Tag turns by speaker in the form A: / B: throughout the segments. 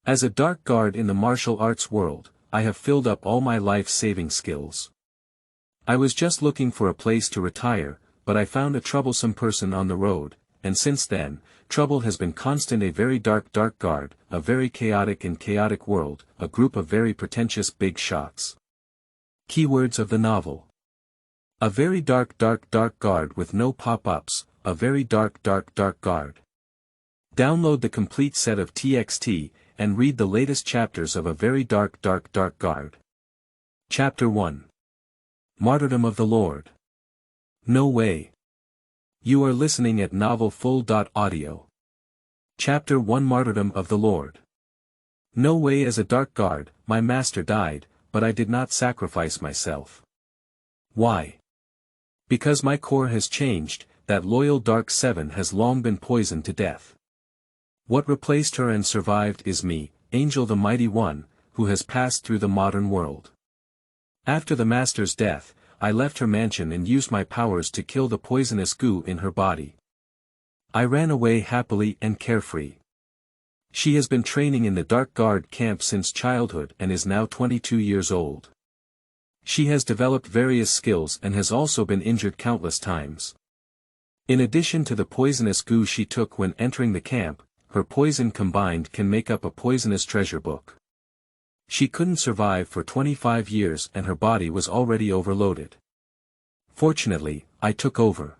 A: As a dark guard in the martial arts world, I have filled up all my life-saving skills. I was just looking for a place to retire, but I found a troublesome person on the road, and since then, trouble has been constant. A very dark guard, a very chaotic world, a group of very pretentious big shots. Keywords of the novel. A very dark guard with no pop-ups, a very dark guard. Download the complete set of TXT, and read the latest chapters of A Very Dark Guard. Chapter 1. Martyrdom of the Lord. No way. You are listening at novelfull.audio. Chapter 1. Martyrdom of the Lord. No way. As a dark guard, my master died, but I did not sacrifice myself. Why? Because my core has changed. That loyal Dark Seven has long been poisoned to death. What replaced her and survived is me, Angel the Mighty One, who has passed through the modern world. After the master's death, I left her mansion and used my powers to kill the poisonous goo in her body. I ran away happily and carefree. She has been training in the Dark Guard camp since childhood and is now 22 years old. She has developed various skills and has also been injured countless times. In addition to the poisonous goo she took when entering the camp, her poison combined can make up a poisonous treasure book. She couldn't survive for 25 years and her body was already overloaded. Fortunately, I took over.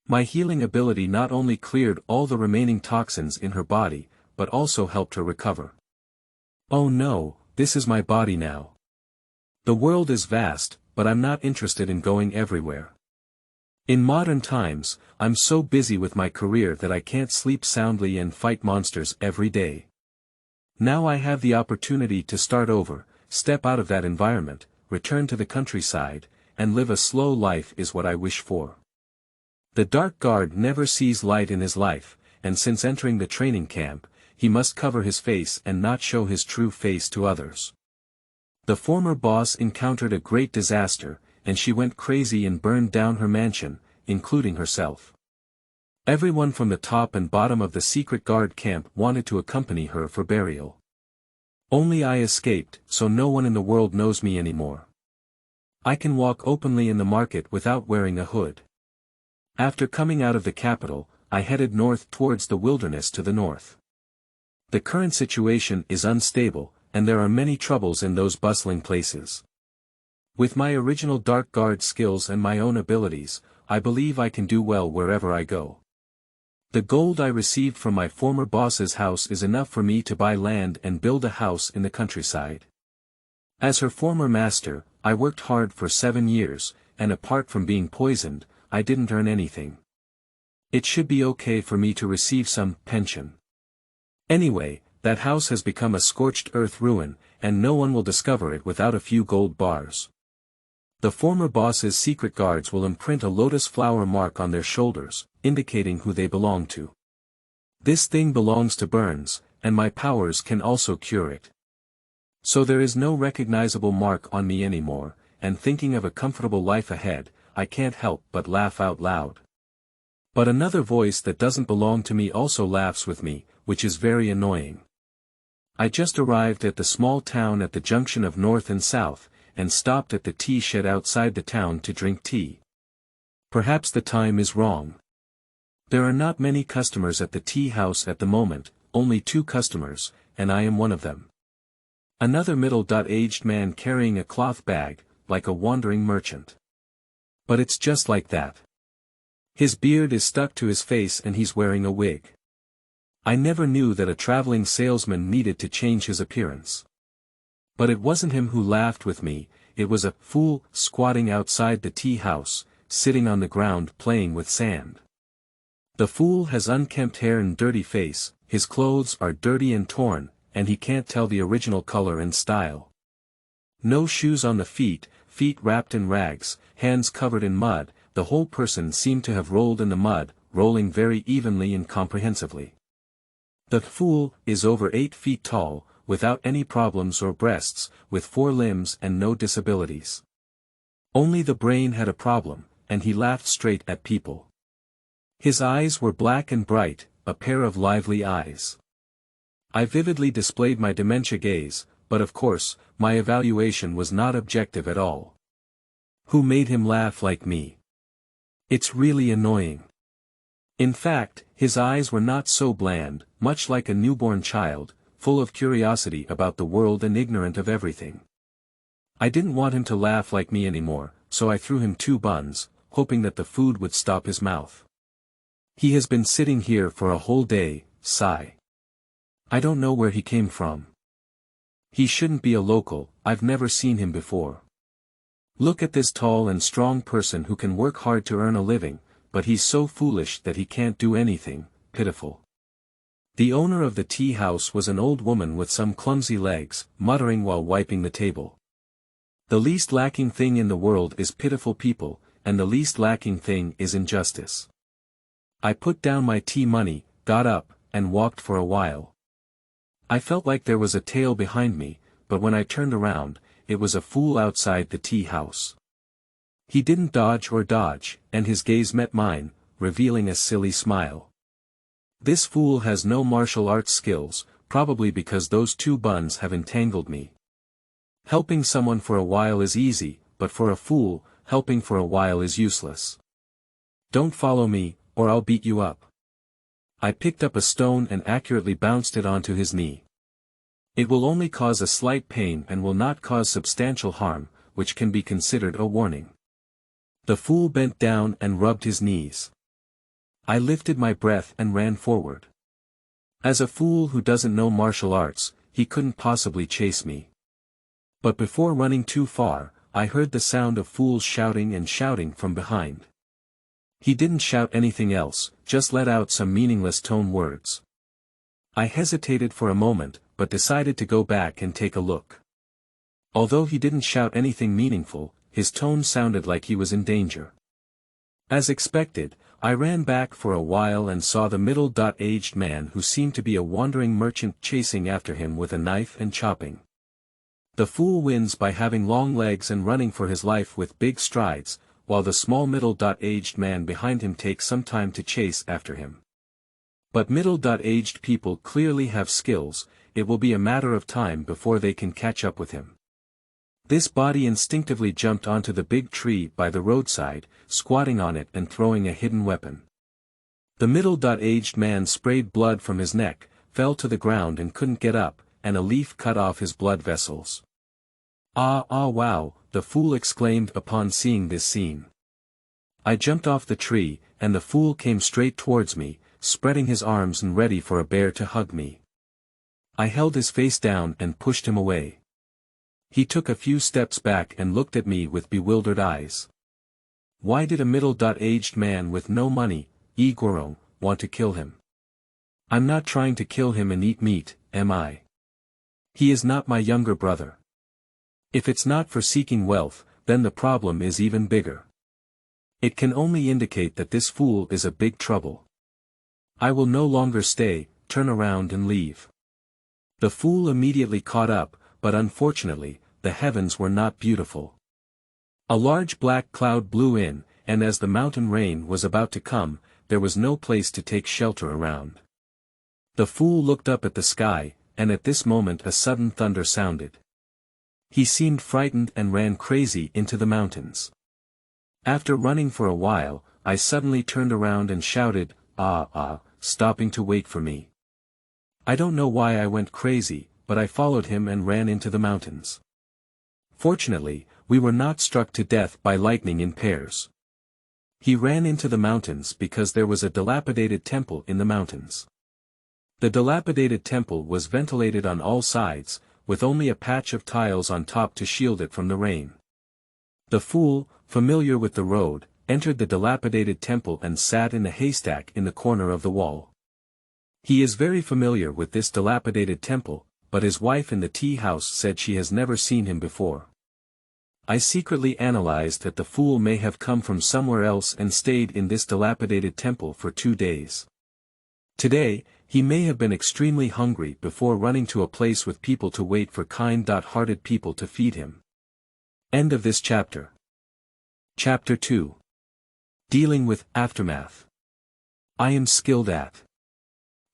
A: My healing ability not only cleared all the remaining toxins in her body, but also helped her recover. Oh no, this is my body now. The world is vast, but I'm not interested in going everywhere. In modern times, I'm so busy with my career that I can't sleep soundly and fight monsters every day. Now I have the opportunity to start over, step out of that environment, return to the countryside, and live a slow life is what I wish for. The Dark Guard never sees light in his life, and since entering the training camp, he must cover his face and not show his true face to others. The former boss encountered a great disaster, and she went crazy and burned down her mansion, including herself. Everyone from the top and bottom of the secret guard camp wanted to accompany her for burial. Only I escaped, so no one in the world knows me anymore. I can walk openly in the market without wearing a hood. After coming out of the capital, I headed north towards the wilderness to the north. The current situation is unstable, and there are many troubles in those bustling places. With my original Dark Guard skills and my own abilities, I believe I can do well wherever I go. The gold I received from my former boss's house is enough for me to buy land and build a house in the countryside. As her former master, I worked hard for 7 years, and apart from being poisoned, I didn't earn anything. It should be okay for me to receive some pension. Anyway, that house has become a scorched earth ruin, and no one will discover it without a few gold bars. The former boss's secret guards will imprint a lotus flower mark on their shoulders, indicating who they belong to. This thing belongs to Burns, and my powers can also cure it. So there is no recognizable mark on me anymore, and thinking of a comfortable life ahead, I can't help but laugh out loud. But another voice that doesn't belong to me also laughs with me, which is very annoying. I just arrived at the small town at the junction of North and South, and stopped at the tea shed outside the town to drink tea. Perhaps the time is wrong. There are not many customers at the tea house at the moment, only 2 customers, and I am one of them. Another middle-aged man carrying a cloth bag, like a wandering merchant. But it's just like that. His beard is stuck to his face and he's wearing a wig. I never knew that a traveling salesman needed to change his appearance. But it wasn't him who laughed with me, it was a fool squatting outside the tea house, sitting on the ground playing with sand. The fool has unkempt hair and dirty face, his clothes are dirty and torn, and he can't tell the original color and style. No shoes on the feet wrapped in rags, hands covered in mud, the whole person seemed to have rolled in the mud, rolling very evenly and comprehensively. The fool is over 8 feet tall, without any problems or breasts, with 4 limbs and no disabilities. Only the brain had a problem, and he laughed straight at people. His eyes were black and bright, a pair of lively eyes. I vividly displayed my dementia gaze, but of course, my evaluation was not objective at all. Who made him laugh like me? It's really annoying. In fact, his eyes were not so bland, much like a newborn child, full of curiosity about the world and ignorant of everything. I didn't want him to laugh like me anymore, so I threw him 2 buns, hoping that the food would stop his mouth. He has been sitting here for a whole day, sigh. I don't know where he came from. He shouldn't be a local, I've never seen him before. Look at this tall and strong person who can work hard to earn a living, but he's so foolish that he can't do anything, pitiful. The owner of the tea house was an old woman with some clumsy legs, muttering while wiping the table. The least lacking thing in the world is pitiful people, and the least lacking thing is injustice. I put down my tea money, got up, and walked for a while. I felt like there was a tail behind me, but when I turned around, it was a fool outside the tea house. He didn't dodge or dodge, and his gaze met mine, revealing a silly smile. This fool has no martial arts skills, probably because those 2 buns have entangled me. Helping someone for a while is easy, but for a fool, helping for a while is useless. Don't follow me, or I'll beat you up. I picked up a stone and accurately bounced it onto his knee. It will only cause a slight pain and will not cause substantial harm, which can be considered a warning. The fool bent down and rubbed his knees. I lifted my breath and ran forward. As a fool who doesn't know martial arts, he couldn't possibly chase me. But before running too far, I heard the sound of fools shouting and shouting from behind. He didn't shout anything else, just let out some meaningless tone words. I hesitated for a moment, but decided to go back and take a look. Although he didn't shout anything meaningful, his tone sounded like he was in danger. As expected, I ran back for a while and saw the middle-aged man who seemed to be a wandering merchant chasing after him with a knife and chopping. The fool wins by having long legs and running for his life with big strides, while the small middle-aged man behind him takes some time to chase after him. But middle-aged people clearly have skills, it will be a matter of time before they can catch up with him. This body instinctively jumped onto the big tree by the roadside, squatting on it and throwing a hidden weapon. The middle-aged man sprayed blood from his neck, fell to the ground and couldn't get up, and a leaf cut off his blood vessels. Wow, the fool exclaimed upon seeing this scene. I jumped off the tree, and the fool came straight towards me, spreading his arms and ready for a bear to hug me. I held his face down and pushed him away. He took a few steps back and looked at me with bewildered eyes. Why did a middle-aged man with no money, want to kill him? I'm not trying to kill him and eat meat, am I? He is not my younger brother. If it's not for seeking wealth, then the problem is even bigger. It can only indicate that this fool is a big trouble. I will no longer stay, turn around and leave. The fool immediately caught up, but unfortunately, the heavens were not beautiful. A large black cloud blew in, and as the mountain rain was about to come, there was no place to take shelter around. The fool looked up at the sky, and at this moment a sudden thunder sounded. He seemed frightened and ran crazy into the mountains. After running for a while, I suddenly turned around and shouted, stopping to wait for me. I don't know why I went crazy, but I followed him and ran into the mountains. Fortunately, we were not struck to death by lightning in pairs. He ran into the mountains because there was a dilapidated temple in the mountains. The dilapidated temple was ventilated on all sides, with only a patch of tiles on top to shield it from the rain. The fool, familiar with the road, entered the dilapidated temple and sat in a haystack in the corner of the wall. He is very familiar with this dilapidated temple, but his wife in the tea house said she has never seen him before. I secretly analyzed that the fool may have come from somewhere else and stayed in this dilapidated temple for 2 days. Today, he may have been extremely hungry before running to a place with people to wait for kind-hearted people to feed him. End of this chapter. Chapter 2. Dealing with aftermath. I am skilled at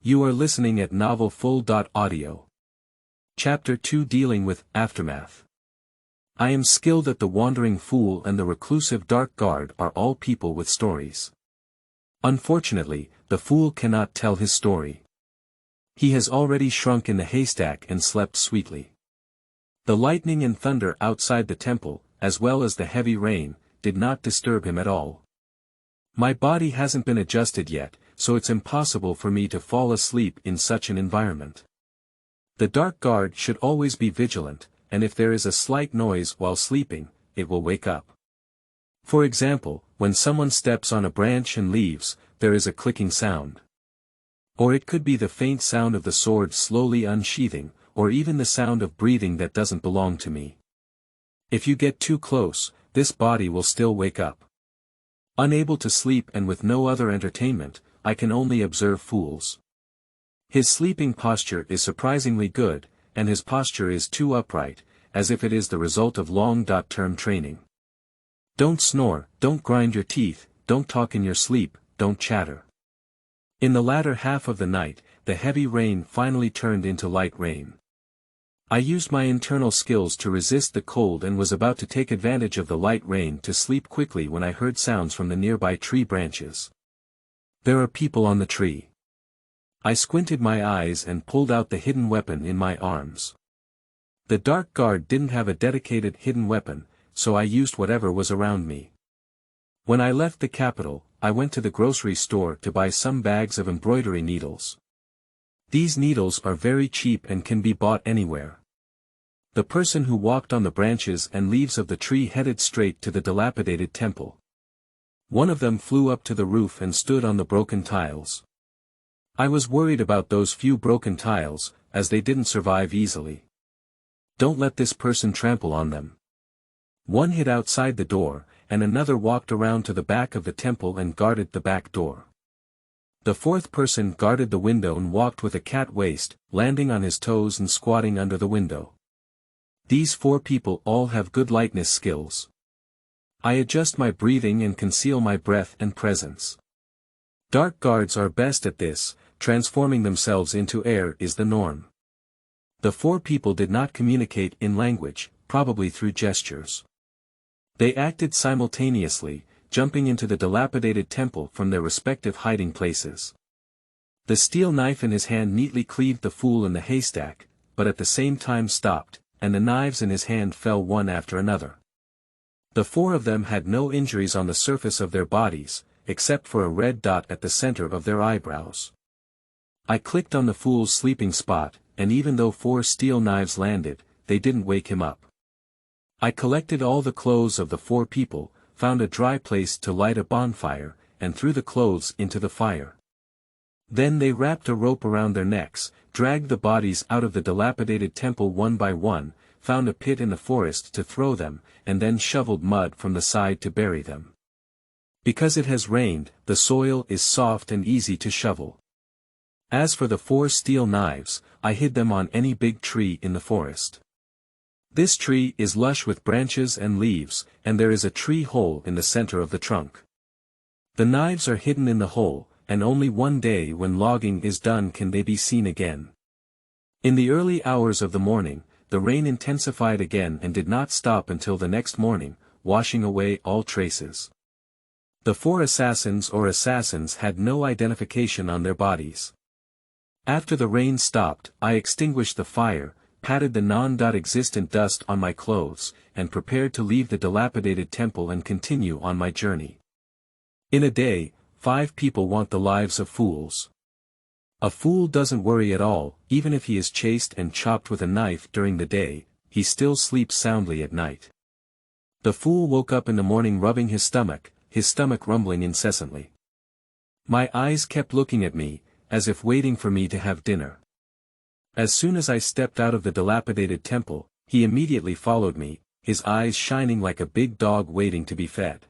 A: You are listening at Novel Full. Audio. Chapter 2, Dealing with Aftermath. I am skilled at the wandering fool, and the reclusive dark guard are all people with stories. Unfortunately, the fool cannot tell his story. He has already shrunk in the haystack and slept sweetly. The lightning and thunder outside the temple, as well as the heavy rain, did not disturb him at all. My body hasn't been adjusted yet, so it's impossible for me to fall asleep in such an environment. The dark guard should always be vigilant, and if there is a slight noise while sleeping, it will wake up. For example, when someone steps on a branch and leaves, there is a clicking sound. Or it could be the faint sound of the sword slowly unsheathing, or even the sound of breathing that doesn't belong to me. If you get too close, this body will still wake up. Unable to sleep and with no other entertainment, I can only observe fools. His sleeping posture is surprisingly good, and his posture is too upright, as if it is the result of long-term training. Don't snore, don't grind your teeth, don't talk in your sleep, don't chatter. In the latter half of the night, the heavy rain finally turned into light rain. I used my internal skills to resist the cold and was about to take advantage of the light rain to sleep quickly when I heard sounds from the nearby tree branches. There are people on the tree. I squinted my eyes and pulled out the hidden weapon in my arms. The dark guard didn't have a dedicated hidden weapon, so I used whatever was around me. When I left the capital, I went to the grocery store to buy some bags of embroidery needles. These needles are very cheap and can be bought anywhere. The person who walked on the branches and leaves of the tree headed straight to the dilapidated temple. One of them flew up to the roof and stood on the broken tiles. I was worried about those few broken tiles, as they didn't survive easily. Don't let this person trample on them. One hid outside the door, and another walked around to the back of the temple and guarded the back door. The fourth person guarded the window and walked with a cat waist, landing on his toes and squatting under the window. These 4 people all have good lightness skills. I adjust my breathing and conceal my breath and presence. Dark guards are best at this, transforming themselves into air is the norm. The 4 people did not communicate in language, probably through gestures. They acted simultaneously, jumping into the dilapidated temple from their respective hiding places. The steel knife in his hand neatly cleaved the fool in the haystack, but at the same time stopped, and the knives in his hand fell one after another. The 4 of them had no injuries on the surface of their bodies, except for a red dot at the center of their eyebrows. I clicked on the fool's sleeping spot, and even though 4 steel knives landed, they didn't wake him up. I collected all the clothes of the 4 people, found a dry place to light a bonfire, and threw the clothes into the fire. Then they wrapped a rope around their necks, dragged the bodies out of the dilapidated temple one by one, found a pit in the forest to throw them, and then shoveled mud from the side to bury them. Because it has rained, the soil is soft and easy to shovel. As for the 4 steel knives, I hid them on any big tree in the forest. This tree is lush with branches and leaves, and there is a tree hole in the center of the trunk. The knives are hidden in the hole, and only one day when logging is done can they be seen again. In the early hours of the morning, the rain intensified again and did not stop until the next morning, washing away all traces. The 4 assassins had no identification on their bodies. After the rain stopped, I extinguished the fire, patted the non-existent dust on my clothes, and prepared to leave the dilapidated temple and continue on my journey. In a day, 5 people want the lives of fools. A fool doesn't worry at all, even if he is chased and chopped with a knife during the day, he still sleeps soundly at night. The fool woke up in the morning rubbing his stomach rumbling incessantly. My eyes kept looking at me, as if waiting for me to have dinner. As soon as I stepped out of the dilapidated temple, he immediately followed me, his eyes shining like a big dog waiting to be fed.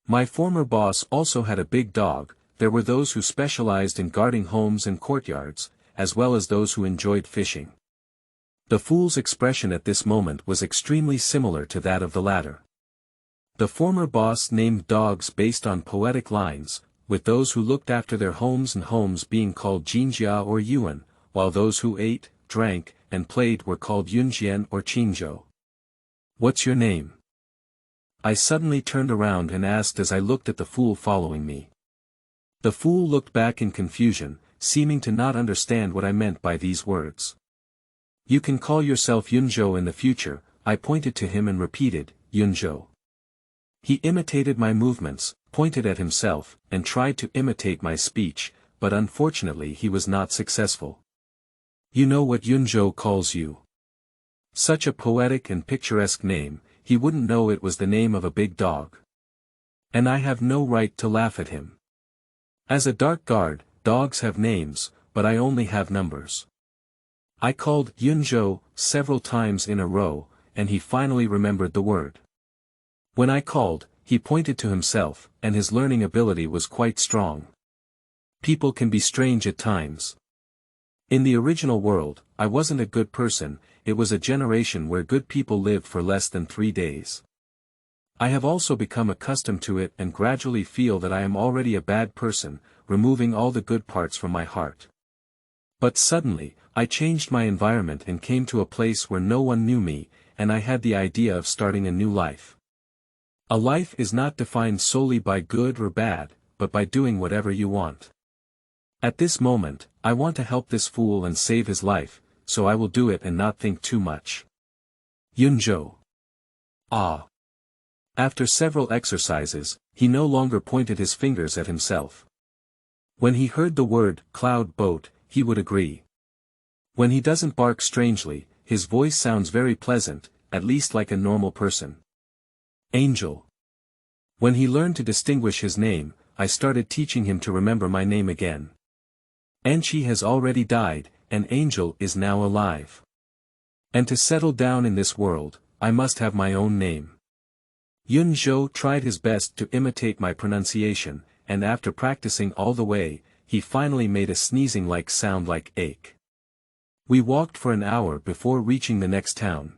A: My former boss also had a big dog. There were those who specialized in guarding homes and courtyards, as well as those who enjoyed fishing. The fool's expression at this moment was extremely similar to that of the latter. The former boss named dogs based on poetic lines, with those who looked after their homes and homes being called Jinjia or Yuan, while those who ate, drank, and played were called Yunjian or Qingzhou. What's your name? I suddenly turned around and asked as I looked at the fool following me. The fool looked back in confusion, seeming to not understand what I meant by these words. You can call yourself Yunzhou in the future, I pointed to him and repeated, Yunzhou. He imitated my movements, pointed at himself, and tried to imitate my speech, but unfortunately he was not successful. You know what Yunzhou calls you? Such a poetic and picturesque name, he wouldn't know it was the name of a big dog. And I have no right to laugh at him. As a dark guard, dogs have names, but I only have numbers. I called Yunzhou several times in a row, and he finally remembered the word. When I called, he pointed to himself, and his learning ability was quite strong. People can be strange at times. In the original world, I wasn't a good person, it was a generation where good people lived for less than 3 days. I have also become accustomed to it and gradually feel that I am already a bad person, removing all the good parts from my heart. But suddenly, I changed my environment and came to a place where no one knew me, and I had the idea of starting a new life. A life is not defined solely by good or bad, but by doing whatever you want. At this moment, I want to help this fool and save his life, so I will do it and not think too much. Yunzhou. Ah. After several exercises, he no longer pointed his fingers at himself. When he heard the word cloud boat, he would agree. When he doesn't bark strangely, his voice sounds very pleasant, at least like a normal person. Angel. When he learned to distinguish his name, I started teaching him to remember my name again. Enchi has already died, and Angel is now alive. And to settle down in this world, I must have my own name. Yunzhou tried his best to imitate my pronunciation, and after practicing all the way, he finally made a sneezing-like sound like ache. We walked for an hour before reaching the next town.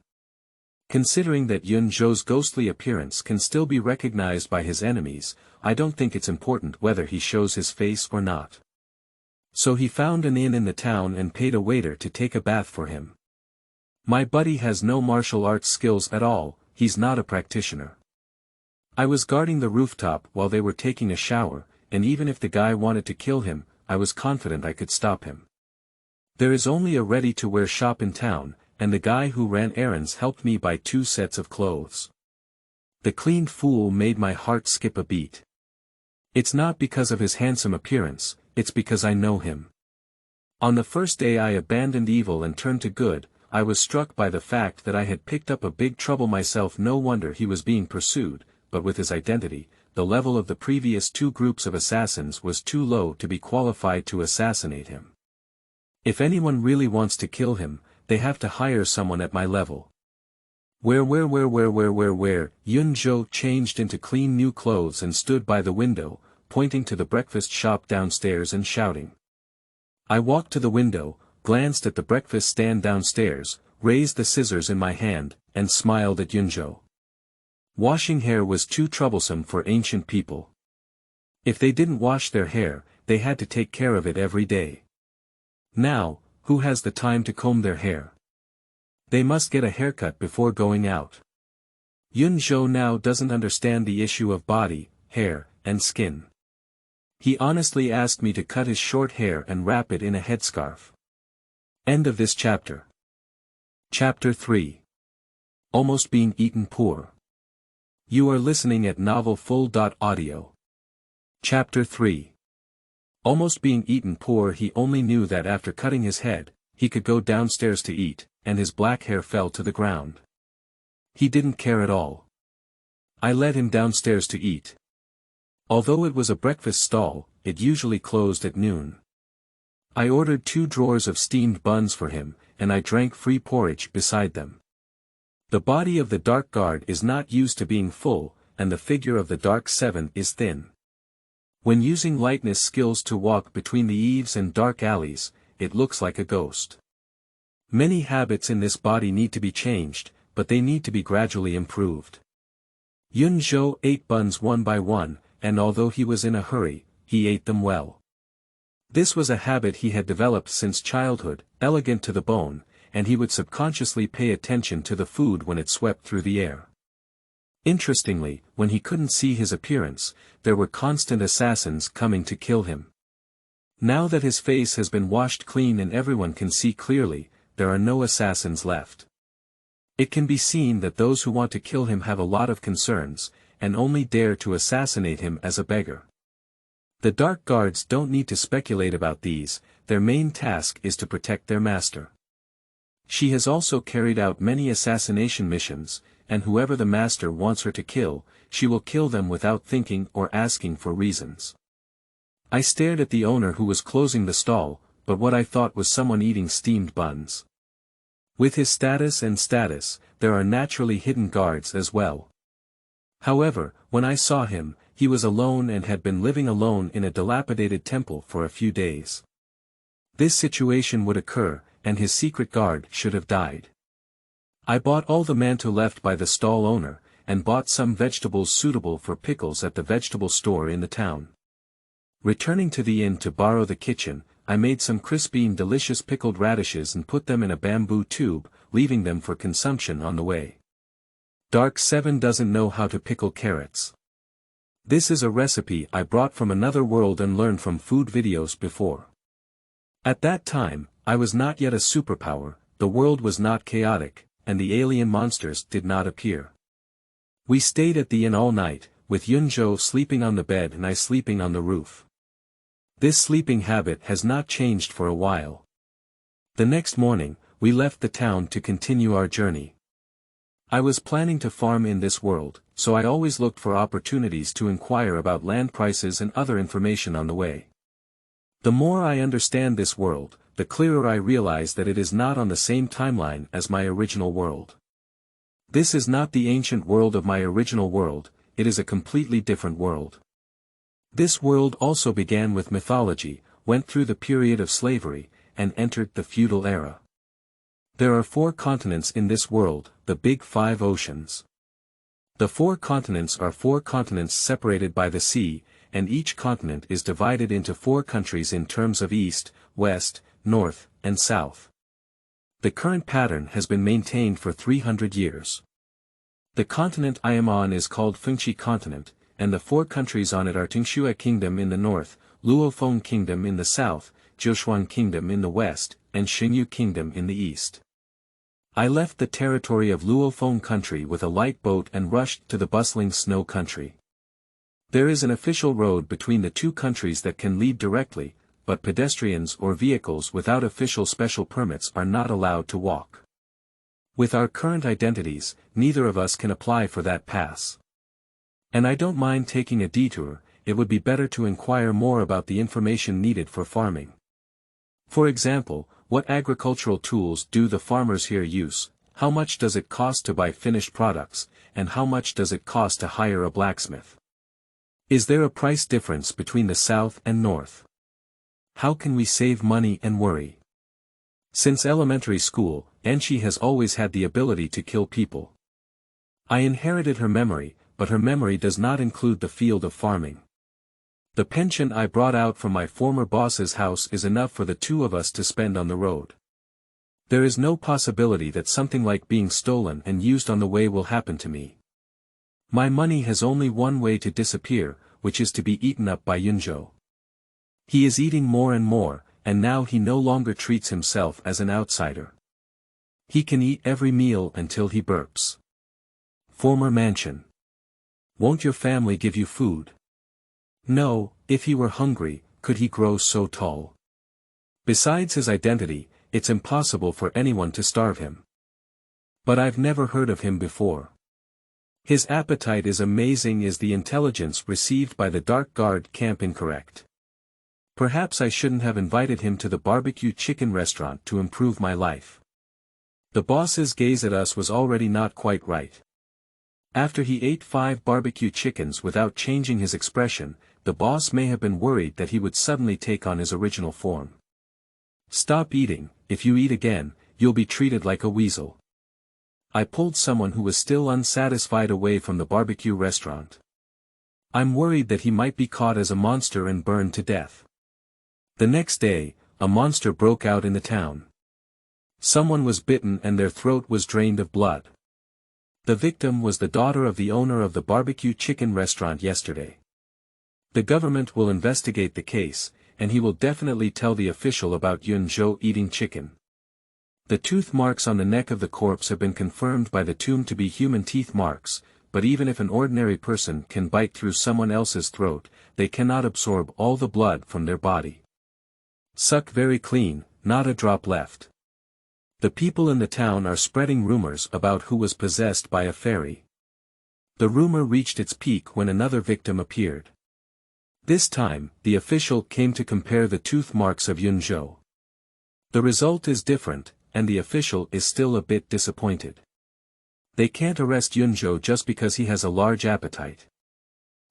A: Considering that Yunzhou's ghostly appearance can still be recognized by his enemies, I don't think it's important whether he shows his face or not. So he found an inn in the town and paid a waiter to take a bath for him. My buddy has no martial arts skills at all, he's not a practitioner. I was guarding the rooftop while they were taking a shower, and even if the guy wanted to kill him, I was confident I could stop him. There is only a ready-to-wear shop in town, and the guy who ran errands helped me buy 2 sets of clothes. The cleaned fool made my heart skip a beat. It's not because of his handsome appearance, it's because I know him. On the first day I abandoned evil and turned to good, I was struck by the fact that I had picked up a big trouble myself. No wonder he was being pursued, but with his identity, the level of the previous 2 groups of assassins was too low to be qualified to assassinate him. If anyone really wants to kill him, they have to hire someone at my level. Where? Yunzhou changed into clean new clothes and stood by the window, pointing to the breakfast shop downstairs and shouting. I walked to the window, glanced at the breakfast stand downstairs, raised the scissors in my hand, and smiled at Yunzhou. Washing hair was too troublesome for ancient people. If they didn't wash their hair, they had to take care of it every day. Now, who has the time to comb their hair? They must get a haircut before going out. Yunzhou now doesn't understand the issue of body, hair, and skin. He honestly asked me to cut his short hair and wrap it in a headscarf. End of this chapter. Chapter 3. Almost being eaten poor. You are listening at novelfull.audio. Chapter 3. Almost being eaten poor. He only knew that after cutting his head, he could go downstairs to eat, and his black hair fell to the ground. He didn't care at all. I led him downstairs to eat. Although it was a breakfast stall, it usually closed at noon. I ordered 2 drawers of steamed buns for him, and I drank free porridge beside them. The body of the dark guard is not used to being full, and the figure of the dark 7 is thin. When using lightness skills to walk between the eaves and dark alleys, it looks like a ghost. Many habits in this body need to be changed, but they need to be gradually improved. Yunzhou ate buns one by one, and although he was in a hurry, he ate them well. This was a habit he had developed since childhood, elegant to the bone, and he would subconsciously pay attention to the food when it swept through the air. Interestingly, when he couldn't see his appearance, there were constant assassins coming to kill him. Now that his face has been washed clean and everyone can see clearly, there are no assassins left. It can be seen that those who want to kill him have a lot of concerns, and only dare to assassinate him as a beggar. The Dark Guards don't need to speculate about these, their main task is to protect their master. She has also carried out many assassination missions, and whoever the master wants her to kill, she will kill them without thinking or asking for reasons. I stared at the owner who was closing the stall, but what I thought was someone eating steamed buns. With his status, there are naturally hidden guards as well. However, when I saw him, he was alone and had been living alone in a dilapidated temple for a few days. This situation would occur, and his secret guard should have died. I bought all the manto left by the stall owner, and bought some vegetables suitable for pickles at the vegetable store in the town. Returning to the inn to borrow the kitchen, I made some crispy and delicious pickled radishes and put them in a bamboo tube, leaving them for consumption on the way. Dark 7 doesn't know how to pickle carrots. This is a recipe I brought from another world and learned from food videos before. At that time, I was not yet a superpower, the world was not chaotic, and the alien monsters did not appear. We stayed at the inn all night, with Yunzhou sleeping on the bed and I sleeping on the roof. This sleeping habit has not changed for a while. The next morning, we left the town to continue our journey. I was planning to farm in this world, so I always looked for opportunities to inquire about land prices and other information on the way. The more I understand this world, the clearer I realize that it is not on the same timeline as my original world. This is not the ancient world of my original world, it is a completely different world. This world also began with mythology, went through the period of slavery, and entered the feudal era. There are 4 continents in this world, the big 5 oceans. The 4 continents are 4 continents separated by the sea, and each continent is divided into 4 countries in terms of east, west, north, and south. The current pattern has been maintained for 300 years. The continent I am on is called Fengqi continent, and the 4 countries on it are Tingshui Kingdom in the north, Luofeng Kingdom in the south, Jiushuan Kingdom in the west, and Xingyu Kingdom in the east. I left the territory of Luofeng country with a light boat and rushed to the bustling snow country. There is an official road between the 2 countries that can lead directly, but pedestrians or vehicles without official special permits are not allowed to walk. With our current identities, neither of us can apply for that pass. And I don't mind taking a detour, it would be better to inquire more about the information needed for farming. For example, what agricultural tools do the farmers here use, how much does it cost to buy finished products, and how much does it cost to hire a blacksmith? Is there a price difference between the south and north? How can we save money and worry? Since elementary school, Enchi has always had the ability to kill people. I inherited her memory, but her memory does not include the field of farming. The pension I brought out from my former boss's house is enough for the 2 of us to spend on the road. There is no possibility that something like being stolen and used on the way will happen to me. My money has only one way to disappear, which is to be eaten up by Yunzhou. He is eating more and more, and now he no longer treats himself as an outsider. He can eat every meal until he burps. Former mansion. Won't your family give you food? No, if he were hungry, could he grow so tall? Besides his identity, it's impossible for anyone to starve him. But I've never heard of him before. His appetite is amazing. Is the intelligence received by the Dark Guard camp incorrect? Perhaps I shouldn't have invited him to the barbecue chicken restaurant to improve my life. The boss's gaze at us was already not quite right. After he ate 5 barbecue chickens without changing his expression, the boss may have been worried that he would suddenly take on his original form. Stop eating, if you eat again, you'll be treated like a weasel. I pulled someone who was still unsatisfied away from the barbecue restaurant. I'm worried that he might be caught as a monster and burned to death. The next day, a monster broke out in the town. Someone was bitten and their throat was drained of blood. The victim was the daughter of the owner of the barbecue chicken restaurant yesterday. The government will investigate the case, and he will definitely tell the official about Yun-jo eating chicken. The tooth marks on the neck of the corpse have been confirmed by the tomb to be human teeth marks, but even if an ordinary person can bite through someone else's throat, they cannot absorb all the blood from their body. Suck very clean, not a drop left. The people in the town are spreading rumors about who was possessed by a fairy. The rumor reached its peak when another victim appeared. This time, the official came to compare the tooth marks of Yun-jo. The result is different, and the official is still a bit disappointed. They can't arrest Yun-jo just because he has a large appetite.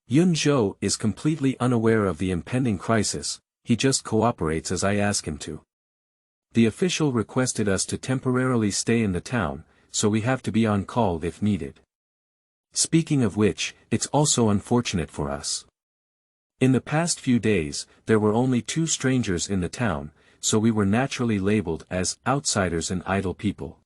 A: Yun-jo is completely unaware of the impending crisis, he just cooperates as I ask him to. The official requested us to temporarily stay in the town, so we have to be on call if needed. Speaking of which, it's also unfortunate for us. In the past few days, there were only 2 strangers in the town, so we were naturally labeled as outsiders and idle people.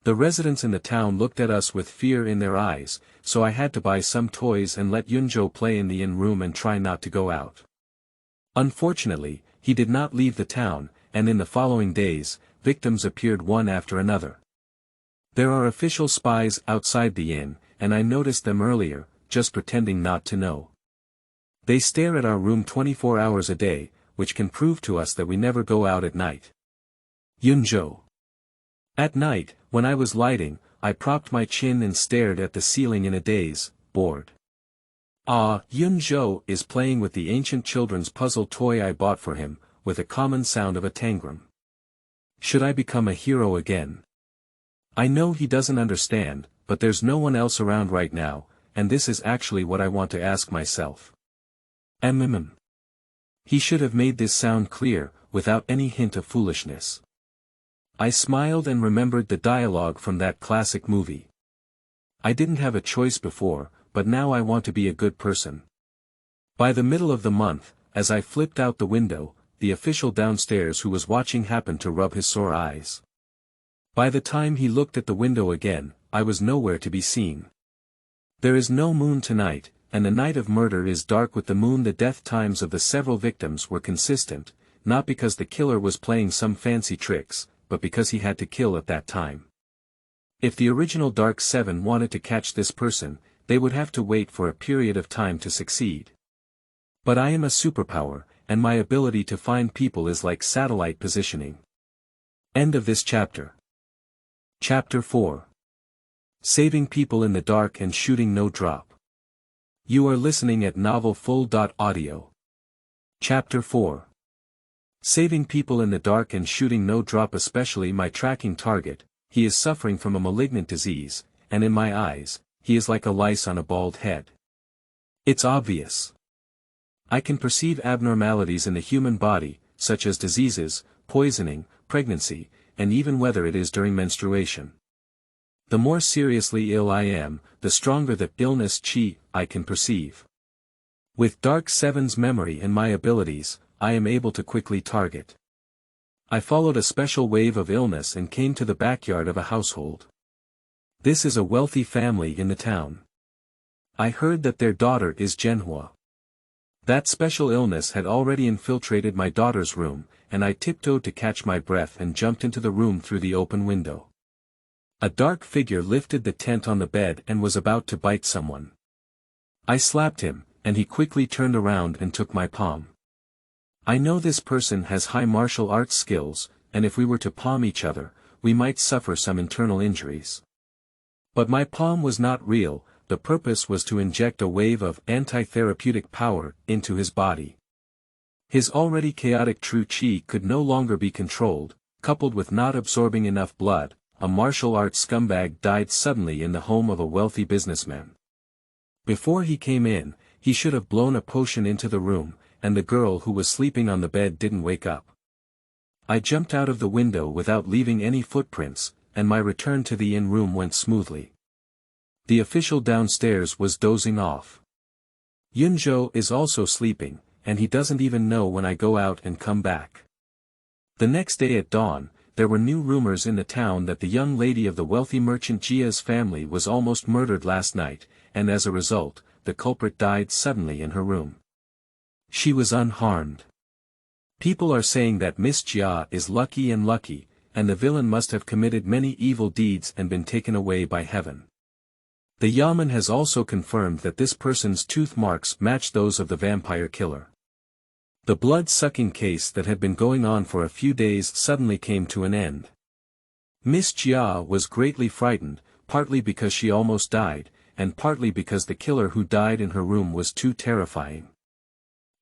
A: The residents in the town looked at us with fear in their eyes, so I had to buy some toys and let Yun-jo play in the inn room and try not to go out. Unfortunately, he did not leave the town, and in the following days, victims appeared one after another. There are official spies outside the inn, and I noticed them earlier, just pretending not to know. They stare at our room 24 hours a day, which can prove to us that we never go out at night. Yun-jo. At night, when I was lighting, I propped my chin and stared at the ceiling in a daze, bored. Yun-jo is playing with the ancient children's puzzle toy I bought for him, with a common sound of a tangram. Should I become a hero again? I know he doesn't understand, but there's no one else around right now, and this is actually what I want to ask myself. He should have made this sound clear, without any hint of foolishness. I smiled and remembered the dialogue from that classic movie. I didn't have a choice before, but now I want to be a good person. By the middle of the month, as I flipped out the window, the official downstairs who was watching happened to rub his sore eyes. By the time he looked at the window again, I was nowhere to be seen. There is no moon tonight, and the night of murder is dark with the moon. The death times of the several victims were consistent, not because the killer was playing some fancy tricks, but because he had to kill at that time. If the original Dark 7 wanted to catch this person, they would have to wait for a period of time to succeed. But I am a superpower, and my ability to find people is like satellite positioning. End of this chapter. Chapter 4. Saving people in the dark and shooting no drop. You are listening at novelfull.audio. Chapter 4. Saving people in the dark and shooting no drop, especially my tracking target. He is suffering from a malignant disease, and in my eyes, he is like a lice on a bald head. It's obvious. I can perceive abnormalities in the human body, such as diseases, poisoning, pregnancy, and even whether it is during menstruation. The more seriously ill I am, the stronger the illness chi I can perceive. With Dark 7's memory and my abilities, I am able to quickly target. I followed a special wave of illness and came to the backyard of a household. This is a wealthy family in the town. I heard that their daughter is Genhua. That special illness had already infiltrated my daughter's room, and I tiptoed to catch my breath and jumped into the room through the open window. A dark figure lifted the tent on the bed and was about to bite someone. I slapped him, and he quickly turned around and took my palm. I know this person has high martial arts skills, and if we were to palm each other, we might suffer some internal injuries. But my palm was not real. The purpose was to inject a wave of anti-therapeutic power into his body. His already chaotic true chi could no longer be controlled, coupled with not absorbing enough blood. A martial arts scumbag died suddenly in the home of a wealthy businessman. Before he came in, he should have blown a potion into the room, and the girl who was sleeping on the bed didn't wake up. I jumped out of the window without leaving any footprints, and my return to the inn room went smoothly. The official downstairs was dozing off. Yunzhou is also sleeping, and he doesn't even know when I go out and come back. The next day at dawn, there were new rumors in the town that the young lady of the wealthy merchant Jia's family was almost murdered last night, and as a result, the culprit died suddenly in her room. She was unharmed. People are saying that Miss Jia is lucky, and the villain must have committed many evil deeds and been taken away by heaven. The Yamen has also confirmed that this person's tooth marks match those of the vampire killer. The blood-sucking case that had been going on for a few days suddenly came to an end. Miss Jia was greatly frightened, partly because she almost died, and partly because the killer who died in her room was too terrifying.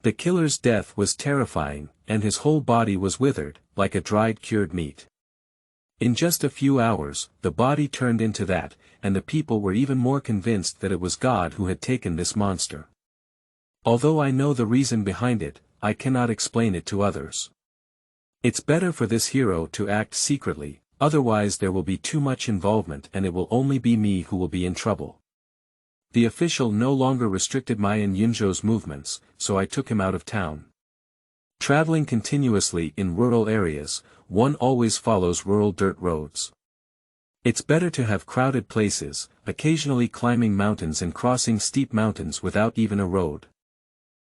A: The killer's death was terrifying, and his whole body was withered, like a dried cured meat. In just a few hours, the body turned into that, and the people were even more convinced that it was God who had taken this monster. Although I know the reason behind it, I cannot explain it to others. It's better for this hero to act secretly, otherwise there will be too much involvement and it will only be me who will be in trouble. The official no longer restricted my and Yunzhou's movements, so I took him out of town. Traveling continuously in rural areas, one always follows rural dirt roads. It's better to have crowded places, occasionally climbing mountains and crossing steep mountains without even a road.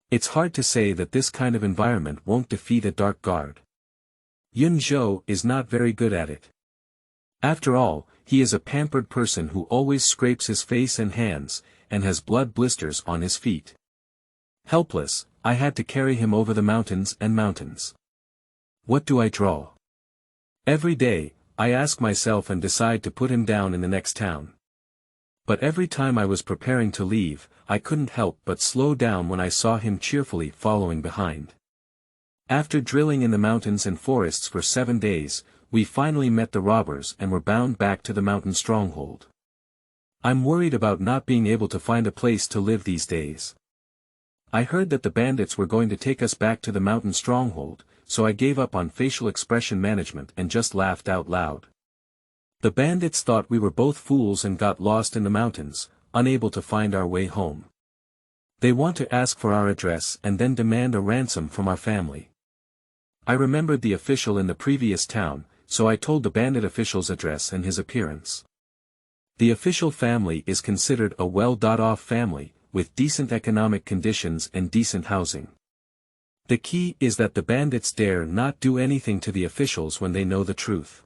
A: It's hard to say that this kind of environment won't defeat a dark guard. Yunzhou is not very good at it. After all, he is a pampered person who always scrapes his face and hands, and has blood blisters on his feet. Helpless, I had to carry him over the mountains and mountains. What do I draw? Every day, I ask myself and decide to put him down in the next town. But every time I was preparing to leave, I couldn't help but slow down when I saw him cheerfully following behind. After drilling in the mountains and forests for 7 days, we finally met the robbers and were bound back to the mountain stronghold. I'm worried about not being able to find a place to live these days. I heard that the bandits were going to take us back to the mountain stronghold, so I gave up on facial expression management and just laughed out loud. The bandits thought we were both fools and got lost in the mountains, unable to find our way home. They want to ask for our address and then demand a ransom from our family. I remembered the official in the previous town, so I told the bandit official's address and his appearance. The official family is considered a well-off family, with decent economic conditions and decent housing. The key is that the bandits dare not do anything to the officials when they know the truth.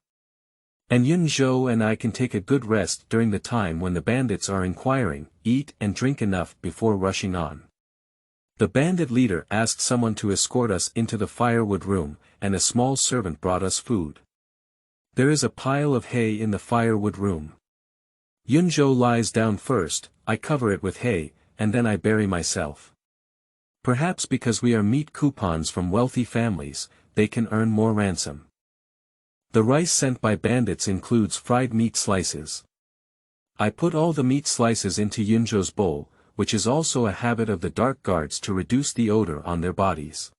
A: And Yunzhou and I can take a good rest during the time when the bandits are inquiring, eat and drink enough before rushing on. The bandit leader asked someone to escort us into the firewood room, and a small servant brought us food. There is a pile of hay in the firewood room. Yunzhou lies down first, I cover it with hay, and then I bury myself. Perhaps because we are meat coupons from wealthy families, they can earn more ransom. The rice sent by bandits includes fried meat slices. I put all the meat slices into Yunzhou's bowl, which is also a habit of the dark guards to reduce the odor on their bodies.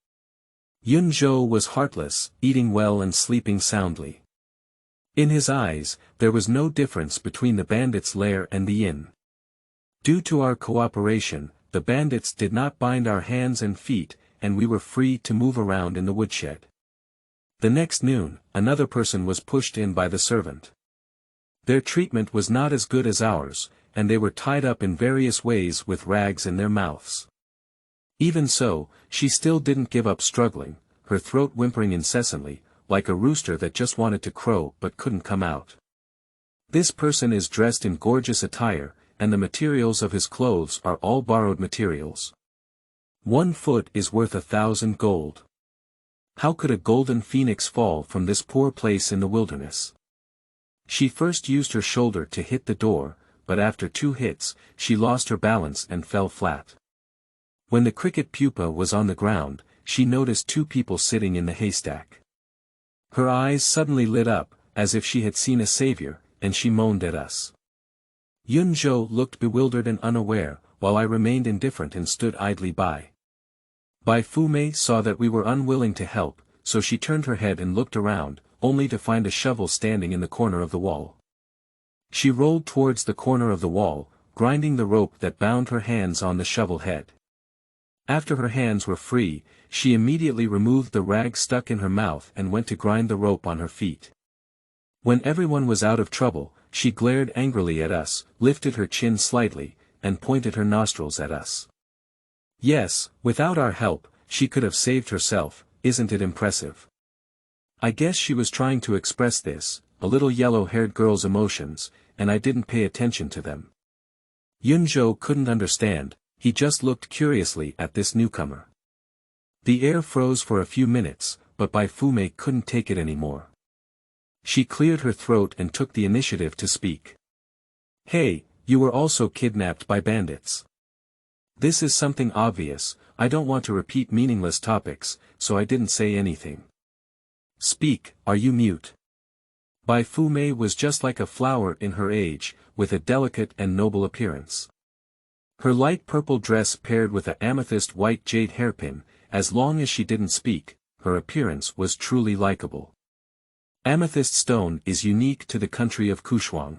A: Yunzhou was heartless, eating well and sleeping soundly. In his eyes, there was no difference between the bandits' lair and the inn. Due to our cooperation, the bandits did not bind our hands and feet, and we were free to move around in the woodshed. The next noon, another person was pushed in by the servant. Their treatment was not as good as ours, and they were tied up in various ways with rags in their mouths. Even so, she still didn't give up struggling, her throat whimpering incessantly, like a rooster that just wanted to crow but couldn't come out. This person is dressed in gorgeous attire, and the materials of his clothes are all borrowed materials. 1 foot is worth 1,000 gold. How could a golden phoenix fall from this poor place in the wilderness? She first used her shoulder to hit the door, but after 2 hits, she lost her balance and fell flat. When the cricket pupa was on the ground, she noticed 2 people sitting in the haystack. Her eyes suddenly lit up, as if she had seen a savior, and she moaned at us. Yunzhou looked bewildered and unaware, while I remained indifferent and stood idly by. Bai Fumei saw that we were unwilling to help, so she turned her head and looked around, only to find a shovel standing in the corner of the wall. She rolled towards the corner of the wall, grinding the rope that bound her hands on the shovel head. After her hands were free, she immediately removed the rag stuck in her mouth and went to grind the rope on her feet. When everyone was out of trouble, she glared angrily at us, lifted her chin slightly, and pointed her nostrils at us. Yes, without our help, she could have saved herself. Isn't it impressive? I guess she was trying to express this, a little yellow-haired girl's emotions, and I didn't pay attention to them. Yunzhou couldn't understand, he just looked curiously at this newcomer. The air froze for a few minutes, but Bai Fumei couldn't take it anymore. She cleared her throat and took the initiative to speak. Hey, you were also kidnapped by bandits. This is something obvious, I don't want to repeat meaningless topics, so I didn't say anything. Speak, are you mute? Bai Fumei was just like a flower in her age, with a delicate and noble appearance. Her light purple dress paired with an amethyst white jade hairpin, as long as she didn't speak, her appearance was truly likable. Amethyst stone is unique to the country of Kushuang.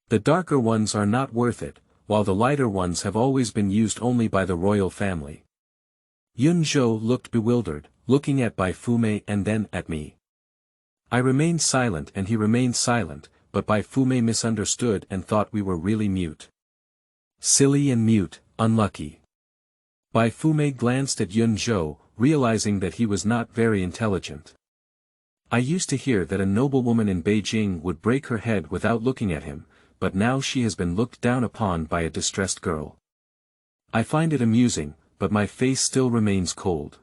A: The darker ones are not worth it, while the lighter ones have always been used only by the royal family. Yunzhou looked bewildered, looking at Bai Fumei and then at me. I remained silent and he remained silent, but Bai Fumei misunderstood and thought we were really mute. Silly and mute, unlucky. Bai Fumei glanced at Yunzhou, realizing that he was not very intelligent. I used to hear that a noblewoman in Beijing would break her head without looking at him, but now she has been looked down upon by a distressed girl. I find it amusing, but my face still remains cold.